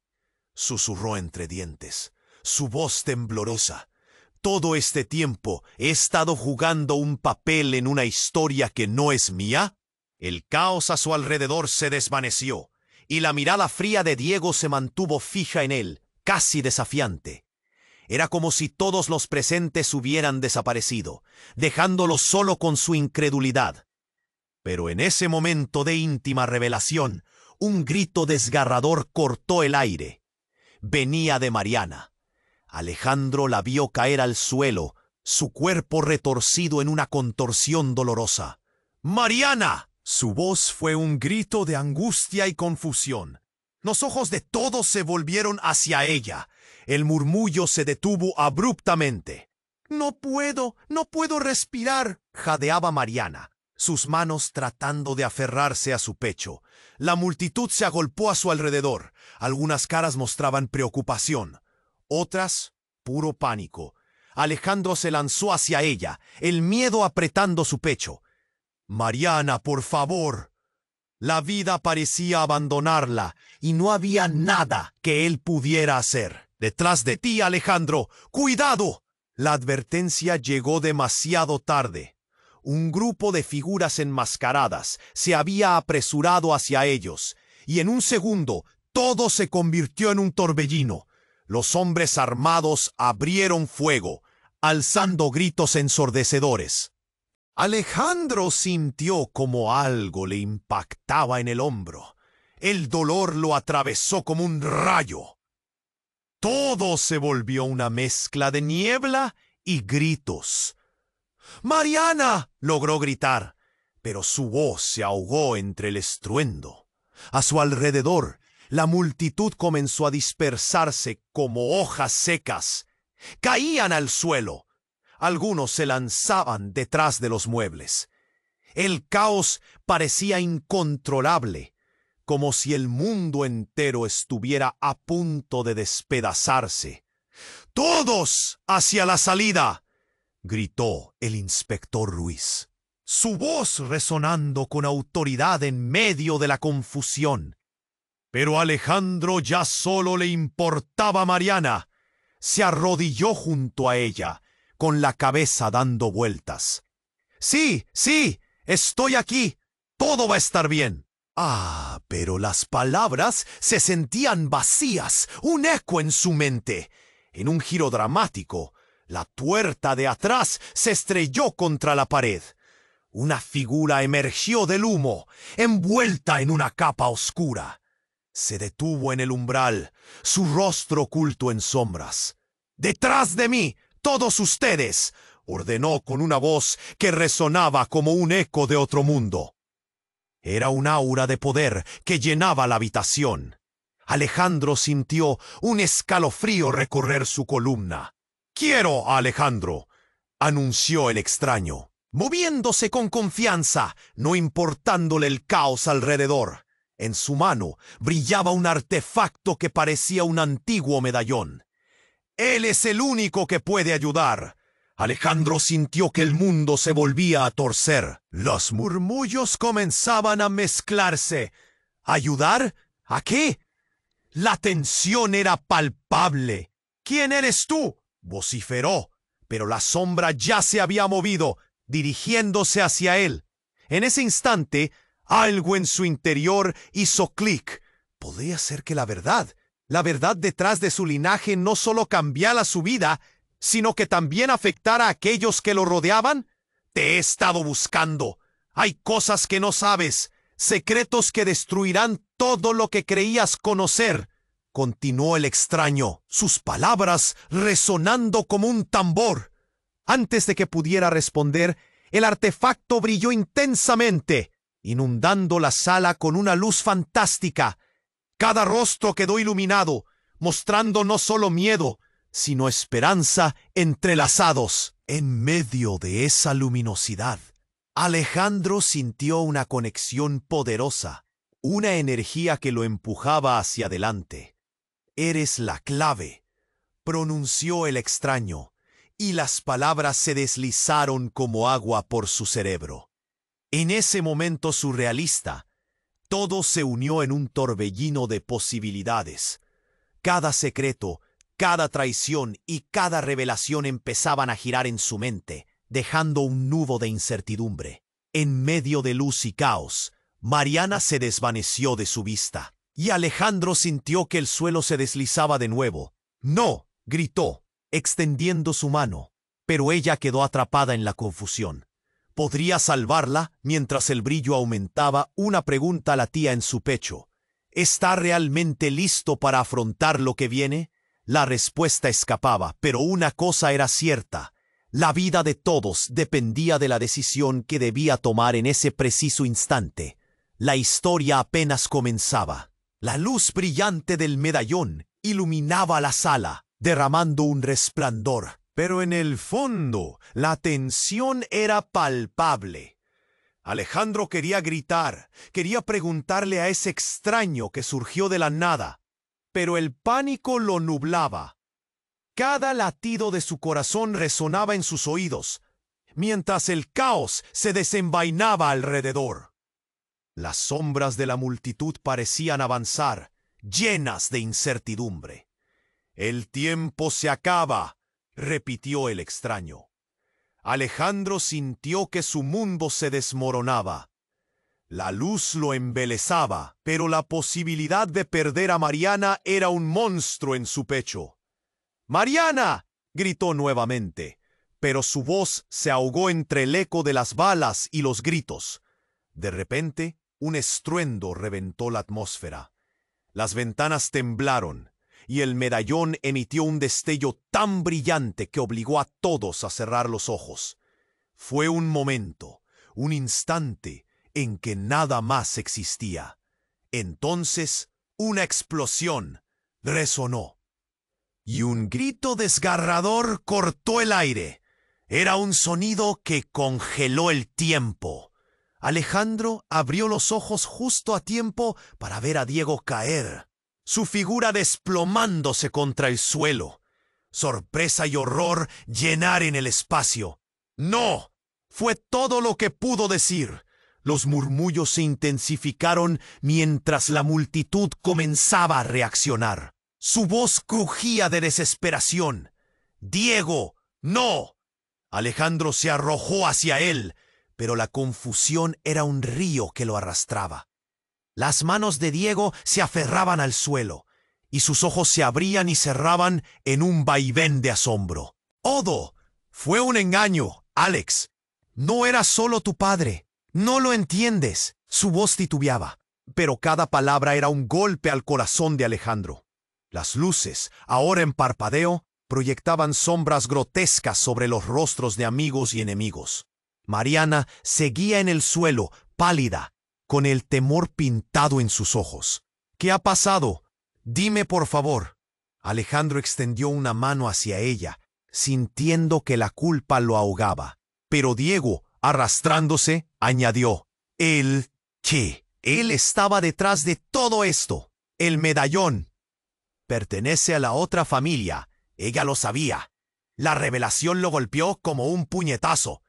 susurró entre dientes, su voz temblorosa. ¿Todo este tiempo he estado jugando un papel en una historia que no es mía? El caos a su alrededor se desvaneció, y la mirada fría de Diego se mantuvo fija en él, casi desafiante. Era como si todos los presentes hubieran desaparecido, dejándolo solo con su incredulidad. Pero en ese momento de íntima revelación, un grito desgarrador cortó el aire. Venía de Mariana. Alejandro la vio caer al suelo, su cuerpo retorcido en una contorsión dolorosa. ¡Mariana! Su voz fue un grito de angustia y confusión. Los ojos de todos se volvieron hacia ella. El murmullo se detuvo abruptamente. No puedo respirar, jadeaba Mariana, sus manos tratando de aferrarse a su pecho. La multitud se agolpó a su alrededor. Algunas caras mostraban preocupación, otras puro pánico. Alejandro se lanzó hacia ella, el miedo apretando su pecho. Mariana, por favor. La vida parecía abandonarla y no había nada que él pudiera hacer. Detrás de ti, Alejandro. ¡Cuidado! La advertencia llegó demasiado tarde. Un grupo de figuras enmascaradas se había apresurado hacia ellos, y en un segundo todo se convirtió en un torbellino. Los hombres armados abrieron fuego, alzando gritos ensordecedores. Alejandro sintió como algo le impactaba en el hombro. El dolor lo atravesó como un rayo. Todo se volvió una mezcla de niebla y gritos. ¡Mariana!, logró gritar, pero su voz se ahogó entre el estruendo. A su alrededor, la multitud comenzó a dispersarse como hojas secas. Caían al suelo. Algunos se lanzaban detrás de los muebles. El caos parecía incontrolable, como si el mundo entero estuviera a punto de despedazarse. ¡Todos hacia la salida!, gritó el inspector Ruiz, su voz resonando con autoridad en medio de la confusión. Pero a Alejandro ya solo le importaba Mariana. Se arrodilló junto a ella, con la cabeza dando vueltas. Sí, estoy aquí. Todo va a estar bien. Ah, pero las palabras se sentían vacías, un eco en su mente. En un giro dramático, la tuerta de atrás se estrelló contra la pared. Una figura emergió del humo, envuelta en una capa oscura. Se detuvo en el umbral, su rostro oculto en sombras. ¡Detrás de mí, todos ustedes!, ordenó con una voz que resonaba como un eco de otro mundo. Era un aura de poder que llenaba la habitación. Alejandro sintió un escalofrío recorrer su columna. «Quiero a Alejandro», anunció el extraño. moviéndose con confianza, no importándole el caos alrededor. En su mano brillaba un artefacto que parecía un antiguo medallón. Él es el único que puede ayudar. Alejandro sintió que el mundo se volvía a torcer. Los murmullos comenzaban a mezclarse. ¿Ayudar? ¿A qué? La tensión era palpable. ¿Quién eres tú?, vociferó, pero la sombra ya se había movido, dirigiéndose hacia él. En ese instante, algo en su interior hizo clic. Podría ser que la verdad detrás de su linaje no solo cambiara su vida, sino que también afectara a aquellos que lo rodeaban. Te he estado buscando. Hay cosas que no sabes, secretos que destruirán todo lo que creías conocer, continuó el extraño, sus palabras resonando como un tambor. Antes de que pudiera responder, el artefacto brilló intensamente, inundando la sala con una luz fantástica. Cada rostro quedó iluminado, mostrando no solo miedo, sino esperanza entrelazados. En medio de esa luminosidad, Alejandro sintió una conexión poderosa, una energía que lo empujaba hacia adelante. «Eres la clave», pronunció el extraño, y las palabras se deslizaron como agua por su cerebro. En ese momento surrealista, todo se unió en un torbellino de posibilidades. Cada secreto, cada traición y cada revelación empezaban a girar en su mente, dejando un nudo de incertidumbre. En medio de luz y caos, Mariana se desvaneció de su vista, y Alejandro sintió que el suelo se deslizaba de nuevo. «No», gritó, extendiendo su mano, pero ella quedó atrapada en la confusión. ¿Podría salvarla? Mientras el brillo aumentaba, una pregunta latía en su pecho. ¿Está realmente listo para afrontar lo que viene? La respuesta escapaba, pero una cosa era cierta. La vida de todos dependía de la decisión que debía tomar en ese preciso instante. La historia apenas comenzaba. La luz brillante del medallón iluminaba la sala, derramando un resplandor. Pero en el fondo, la tensión era palpable. Alejandro quería gritar, quería preguntarle a ese extraño que surgió de la nada, pero el pánico lo nublaba. Cada latido de su corazón resonaba en sus oídos, mientras el caos se desenvainaba alrededor. Las sombras de la multitud parecían avanzar, llenas de incertidumbre. «El tiempo se acaba», repitió el extraño. Alejandro sintió que su mundo se desmoronaba. La luz lo embelesaba, pero la posibilidad de perder a Mariana era un monstruo en su pecho. «¡Mariana!», gritó nuevamente, pero su voz se ahogó entre el eco de las balas y los gritos. De repente, un estruendo reventó la atmósfera. Las ventanas temblaron, y el medallón emitió un destello tan brillante que obligó a todos a cerrar los ojos. Fue un momento, un instante, en que nada más existía. Entonces, una explosión resonó, y un grito desgarrador cortó el aire. Era un sonido que congeló el tiempo. Alejandro abrió los ojos justo a tiempo para ver a Diego caer, su figura desplomándose contra el suelo. Sorpresa y horror llenaron el espacio. «¡No!», fue todo lo que pudo decir. Los murmullos se intensificaron mientras la multitud comenzaba a reaccionar. Su voz crujía de desesperación. «¡Diego, no!». Alejandro se arrojó hacia él, pero la confusión era un río que lo arrastraba. Las manos de Diego se aferraban al suelo, y sus ojos se abrían y cerraban en un vaivén de asombro. «Odo, fue un engaño, Alex. No era solo tu padre. No lo entiendes». Su voz titubeaba, pero cada palabra era un golpe al corazón de Alejandro. Las luces, ahora en parpadeo, proyectaban sombras grotescas sobre los rostros de amigos y enemigos. Mariana seguía en el suelo, pálida, con el temor pintado en sus ojos. «¿Qué ha pasado? Dime, por favor». Alejandro extendió una mano hacia ella, sintiendo que la culpa lo ahogaba. Pero Diego, Arrastrándose, añadió: ¿Qué? Él estaba detrás de todo esto. El medallón pertenece a la otra familia. Ella lo sabía. La revelación lo golpeó como un puñetazo.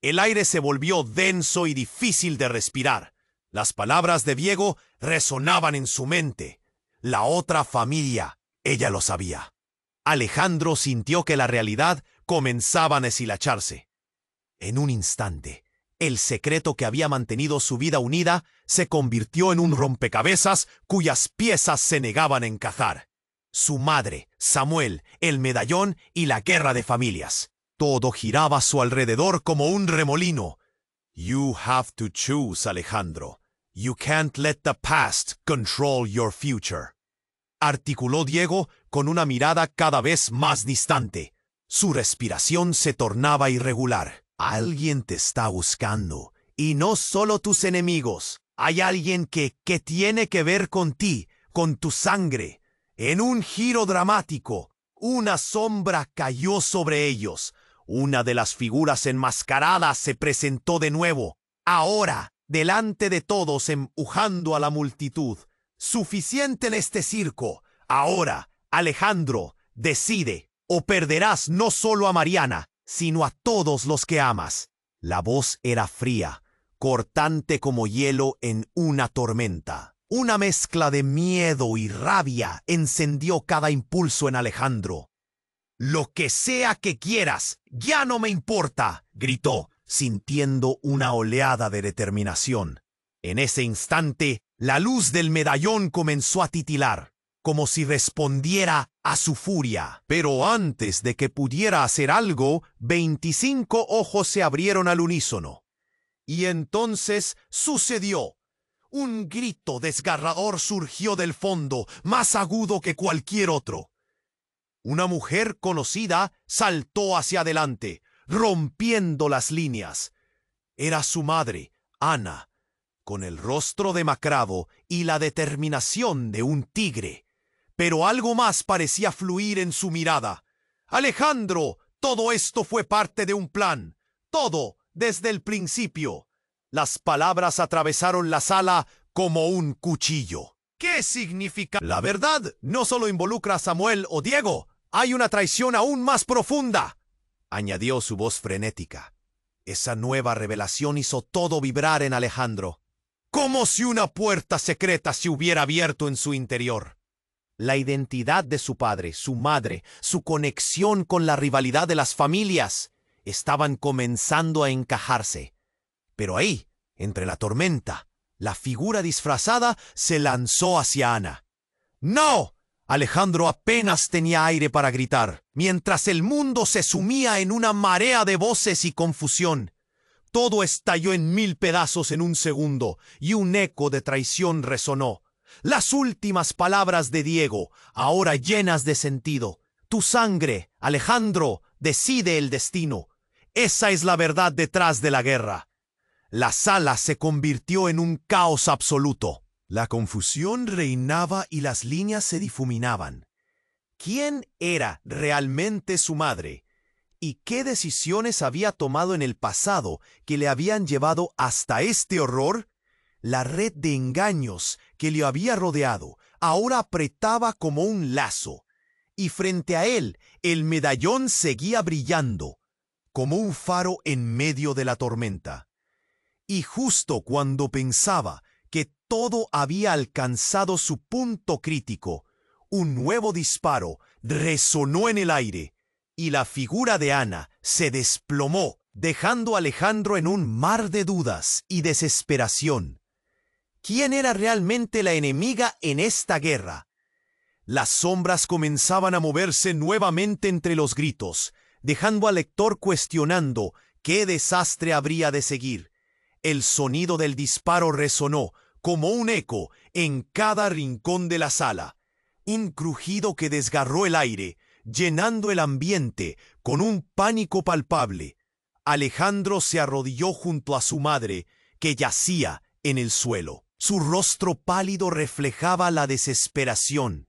El aire se volvió denso y difícil de respirar. Las palabras de Diego resonaban en su mente. La otra familia, ella lo sabía. Alejandro sintió que la realidad comenzaba a deshilacharse. En un instante, el secreto que había mantenido su vida unida se convirtió en un rompecabezas cuyas piezas se negaban a encajar. Su madre, Samuel, el medallón y la guerra de familias. Todo giraba a su alrededor como un remolino. You have to choose, Alejandro. You can't let the past control your future. Articuló Diego con una mirada cada vez más distante. Su respiración se tornaba irregular. Alguien te está buscando. Y no solo tus enemigos. Hay alguien que tiene que ver con ti, con tu sangre. En un giro dramático, una sombra cayó sobre ellos. Una de las figuras enmascaradas se presentó de nuevo. Ahora, delante de todos, empujando a la multitud. Suficiente en este circo. Ahora, Alejandro, decide, o perderás no solo a Mariana, sino a todos los que amas. La voz era fría, cortante como hielo en una tormenta. Una mezcla de miedo y rabia encendió cada impulso en Alejandro. «Lo que sea que quieras, ya no me importa», gritó, sintiendo una oleada de determinación. En ese instante, la luz del medallón comenzó a titilar, como si respondiera a su furia. Pero antes de que pudiera hacer algo, 25 ojos se abrieron al unísono. Y entonces sucedió. Un grito desgarrador surgió del fondo, más agudo que cualquier otro. Una mujer conocida saltó hacia adelante, rompiendo las líneas. Era su madre, Ana, con el rostro demacrado y la determinación de un tigre. Pero algo más parecía fluir en su mirada. «Alejandro, todo esto fue parte de un plan. Todo, desde el principio». Las palabras atravesaron la sala como un cuchillo. ¿Qué significa? La verdad no solo involucra a Samuel o Diego. Hay una traición aún más profunda, añadió su voz frenética. Esa nueva revelación hizo todo vibrar en Alejandro, como si una puerta secreta se hubiera abierto en su interior. La identidad de su padre, su madre, su conexión con la rivalidad de las familias, estaban comenzando a encajarse. Pero ahí, entre la tormenta, la figura disfrazada se lanzó hacia Ana. ¡No! Alejandro apenas tenía aire para gritar, mientras el mundo se sumía en una marea de voces y confusión. Todo estalló en 1000 pedazos en un segundo, y un eco de traición resonó. Las últimas palabras de Diego, ahora llenas de sentido. Tu sangre, Alejandro, decide el destino. Esa es la verdad detrás de la guerra. La sala se convirtió en un caos absoluto. La confusión reinaba y las líneas se difuminaban. ¿Quién era realmente su madre? ¿Y qué decisiones había tomado en el pasado que le habían llevado hasta este horror? La red de engaños que le había rodeado ahora apretaba como un lazo, y frente a él el medallón seguía brillando, como un faro en medio de la tormenta. Y justo cuando pensaba que todo había alcanzado su punto crítico, un nuevo disparo resonó en el aire, y la figura de Ana se desplomó, dejando a Alejandro en un mar de dudas y desesperación. ¿Quién era realmente la enemiga en esta guerra? Las sombras comenzaban a moverse nuevamente entre los gritos, dejando al lector cuestionando qué desastre habría de seguir. El sonido del disparo resonó como un eco en cada rincón de la sala, un crujido que desgarró el aire, llenando el ambiente con un pánico palpable. Alejandro se arrodilló junto a su madre, que yacía en el suelo. Su rostro pálido reflejaba la desesperación.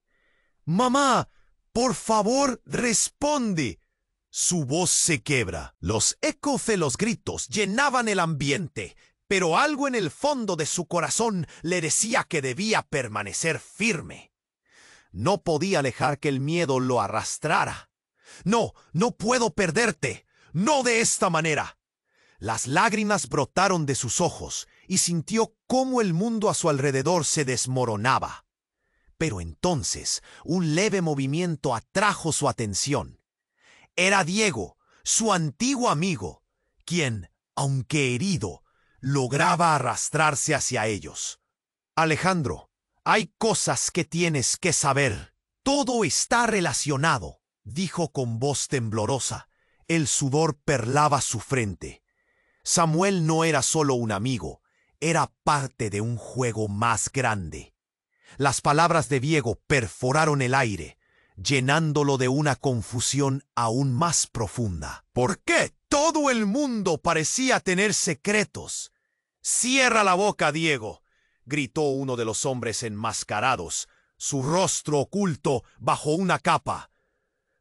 «Mamá, por favor, responde». Su voz se quiebra. Los ecos de los gritos llenaban el ambiente, pero algo en el fondo de su corazón le decía que debía permanecer firme. No podía dejar que el miedo lo arrastrara. No, no puedo perderte. No de esta manera. Las lágrimas brotaron de sus ojos y sintió cómo el mundo a su alrededor se desmoronaba. Pero entonces un leve movimiento atrajo su atención. Era Diego, su antiguo amigo, quien, aunque herido, lograba arrastrarse hacia ellos. Alejandro, hay cosas que tienes que saber. Todo está relacionado, dijo con voz temblorosa. El sudor perlaba su frente. Samuel no era solo un amigo, era parte de un juego más grande. Las palabras de Diego perforaron el aire, llenándolo de una confusión aún más profunda. ¿Por qué todo el mundo parecía tener secretos? «Cierra la boca, Diego», gritó uno de los hombres enmascarados, su rostro oculto bajo una capa.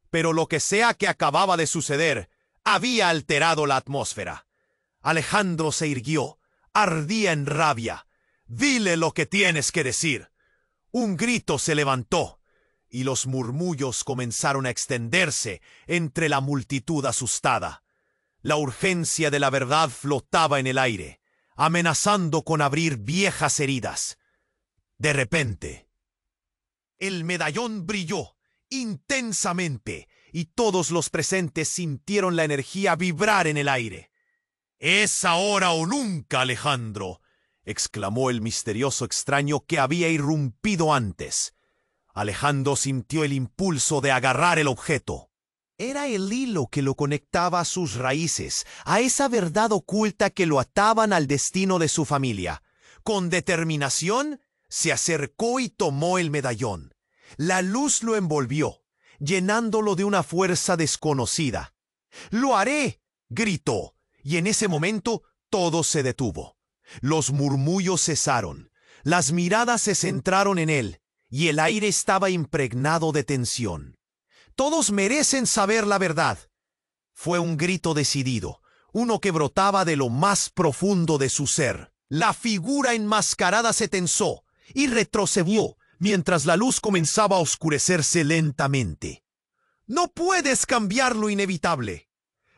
Pero lo que sea que acababa de suceder había alterado la atmósfera. Alejandro se irguió, ardía en rabia. «Dile lo que tienes que decir». Un grito se levantó, y los murmullos comenzaron a extenderse entre la multitud asustada. La urgencia de la verdad flotaba en el aire, amenazando con abrir viejas heridas. De repente, el medallón brilló intensamente, y todos los presentes sintieron la energía vibrar en el aire. «Es ahora o nunca, Alejandro», exclamó el misterioso extraño que había irrumpido antes. Alejandro sintió el impulso de agarrar el objeto. Era el hilo que lo conectaba a sus raíces, a esa verdad oculta que lo ataban al destino de su familia. Con determinación, se acercó y tomó el medallón. La luz lo envolvió, llenándolo de una fuerza desconocida. «¡Lo haré!», gritó, y en ese momento todo se detuvo. Los murmullos cesaron, las miradas se centraron en él, y el aire estaba impregnado de tensión. «Todos merecen saber la verdad». Fue un grito decidido, uno que brotaba de lo más profundo de su ser. La figura enmascarada se tensó y retrocedió mientras la luz comenzaba a oscurecerse lentamente. «No puedes cambiar lo inevitable».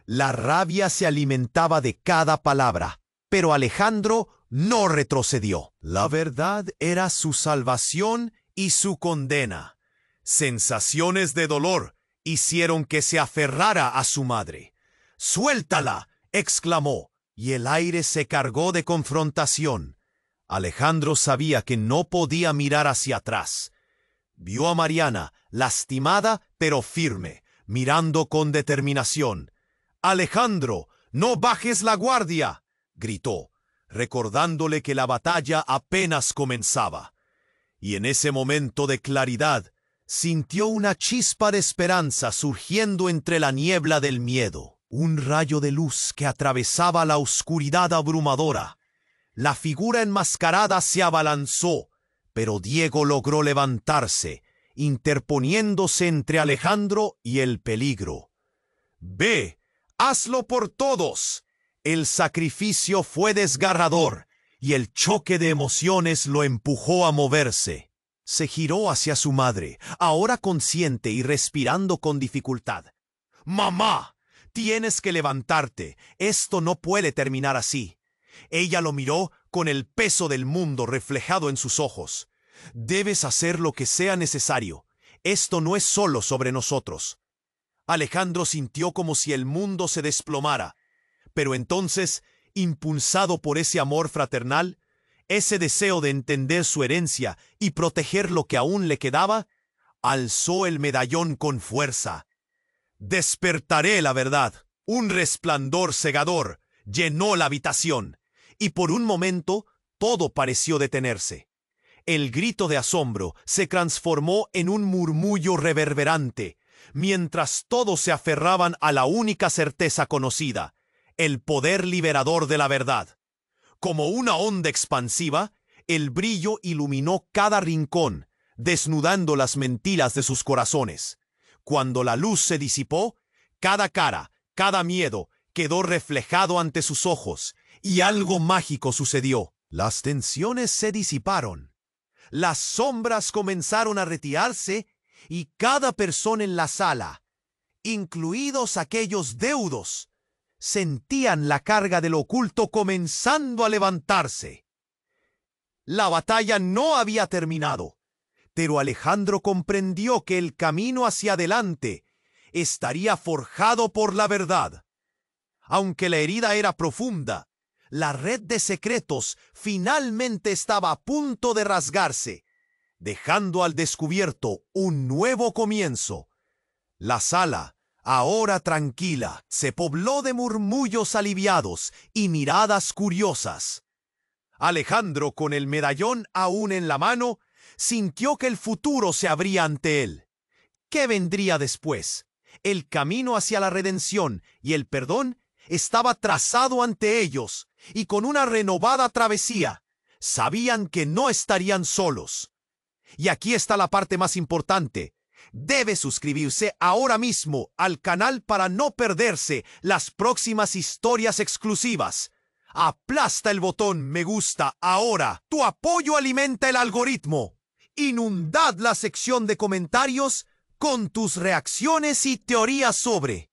La rabia se alimentaba de cada palabra, pero Alejandro no retrocedió. La verdad era su salvación y su condena. Sensaciones de dolor hicieron que se aferrara a su madre. «¡Suéltala!», exclamó, y el aire se cargó de confrontación. Alejandro sabía que no podía mirar hacia atrás. Vio a Mariana, lastimada pero firme, mirando con determinación. «Alejandro, no bajes la guardia», gritó, recordándole que la batalla apenas comenzaba. Y en ese momento de claridad, sintió una chispa de esperanza surgiendo entre la niebla del miedo. Un rayo de luz que atravesaba la oscuridad abrumadora. La figura enmascarada se abalanzó, pero Diego logró levantarse, interponiéndose entre Alejandro y el peligro. «Ve, hazlo por todos». El sacrificio fue desgarrador, y el choque de emociones lo empujó a moverse. Se giró hacia su madre, ahora consciente y respirando con dificultad. «Mamá, tienes que levantarte. Esto no puede terminar así». Ella lo miró con el peso del mundo reflejado en sus ojos. «Debes hacer lo que sea necesario. Esto no es solo sobre nosotros». Alejandro sintió como si el mundo se desplomara, pero entonces, impulsado por ese amor fraternal, ese deseo de entender su herencia y proteger lo que aún le quedaba, alzó el medallón con fuerza. «Despertaré la verdad». Un resplandor cegador llenó la habitación, y por un momento todo pareció detenerse. El grito de asombro se transformó en un murmullo reverberante, mientras todos se aferraban a la única certeza conocida: el poder liberador de la verdad. Como una onda expansiva, el brillo iluminó cada rincón, desnudando las mentiras de sus corazones. Cuando la luz se disipó, Cada cara, cada miedo quedó reflejado ante sus ojos, y algo mágico sucedió. Las tensiones se disiparon. Las sombras comenzaron a retirarse y cada persona en la sala, incluidos aquellos deudos, sentían la carga del oculto comenzando a levantarse. La batalla no había terminado, pero Alejandro comprendió que el camino hacia adelante estaría forjado por la verdad. Aunque la herida era profunda, la red de secretos finalmente estaba a punto de rasgarse, dejando al descubierto un nuevo comienzo. La sala, ahora tranquila, se pobló de murmullos aliviados y miradas curiosas. Alejandro, con el medallón aún en la mano, sintió que el futuro se abría ante él. ¿Qué vendría después? El camino hacia la redención y el perdón estaba trazado ante ellos, y con una renovada travesía, sabían que no estarían solos. Y aquí está la parte más importante. Debe suscribirse ahora mismo al canal para no perderse las próximas historias exclusivas. Aplasta el botón me gusta ahora. Tu apoyo alimenta el algoritmo. Inundad la sección de comentarios con tus reacciones y teorías sobre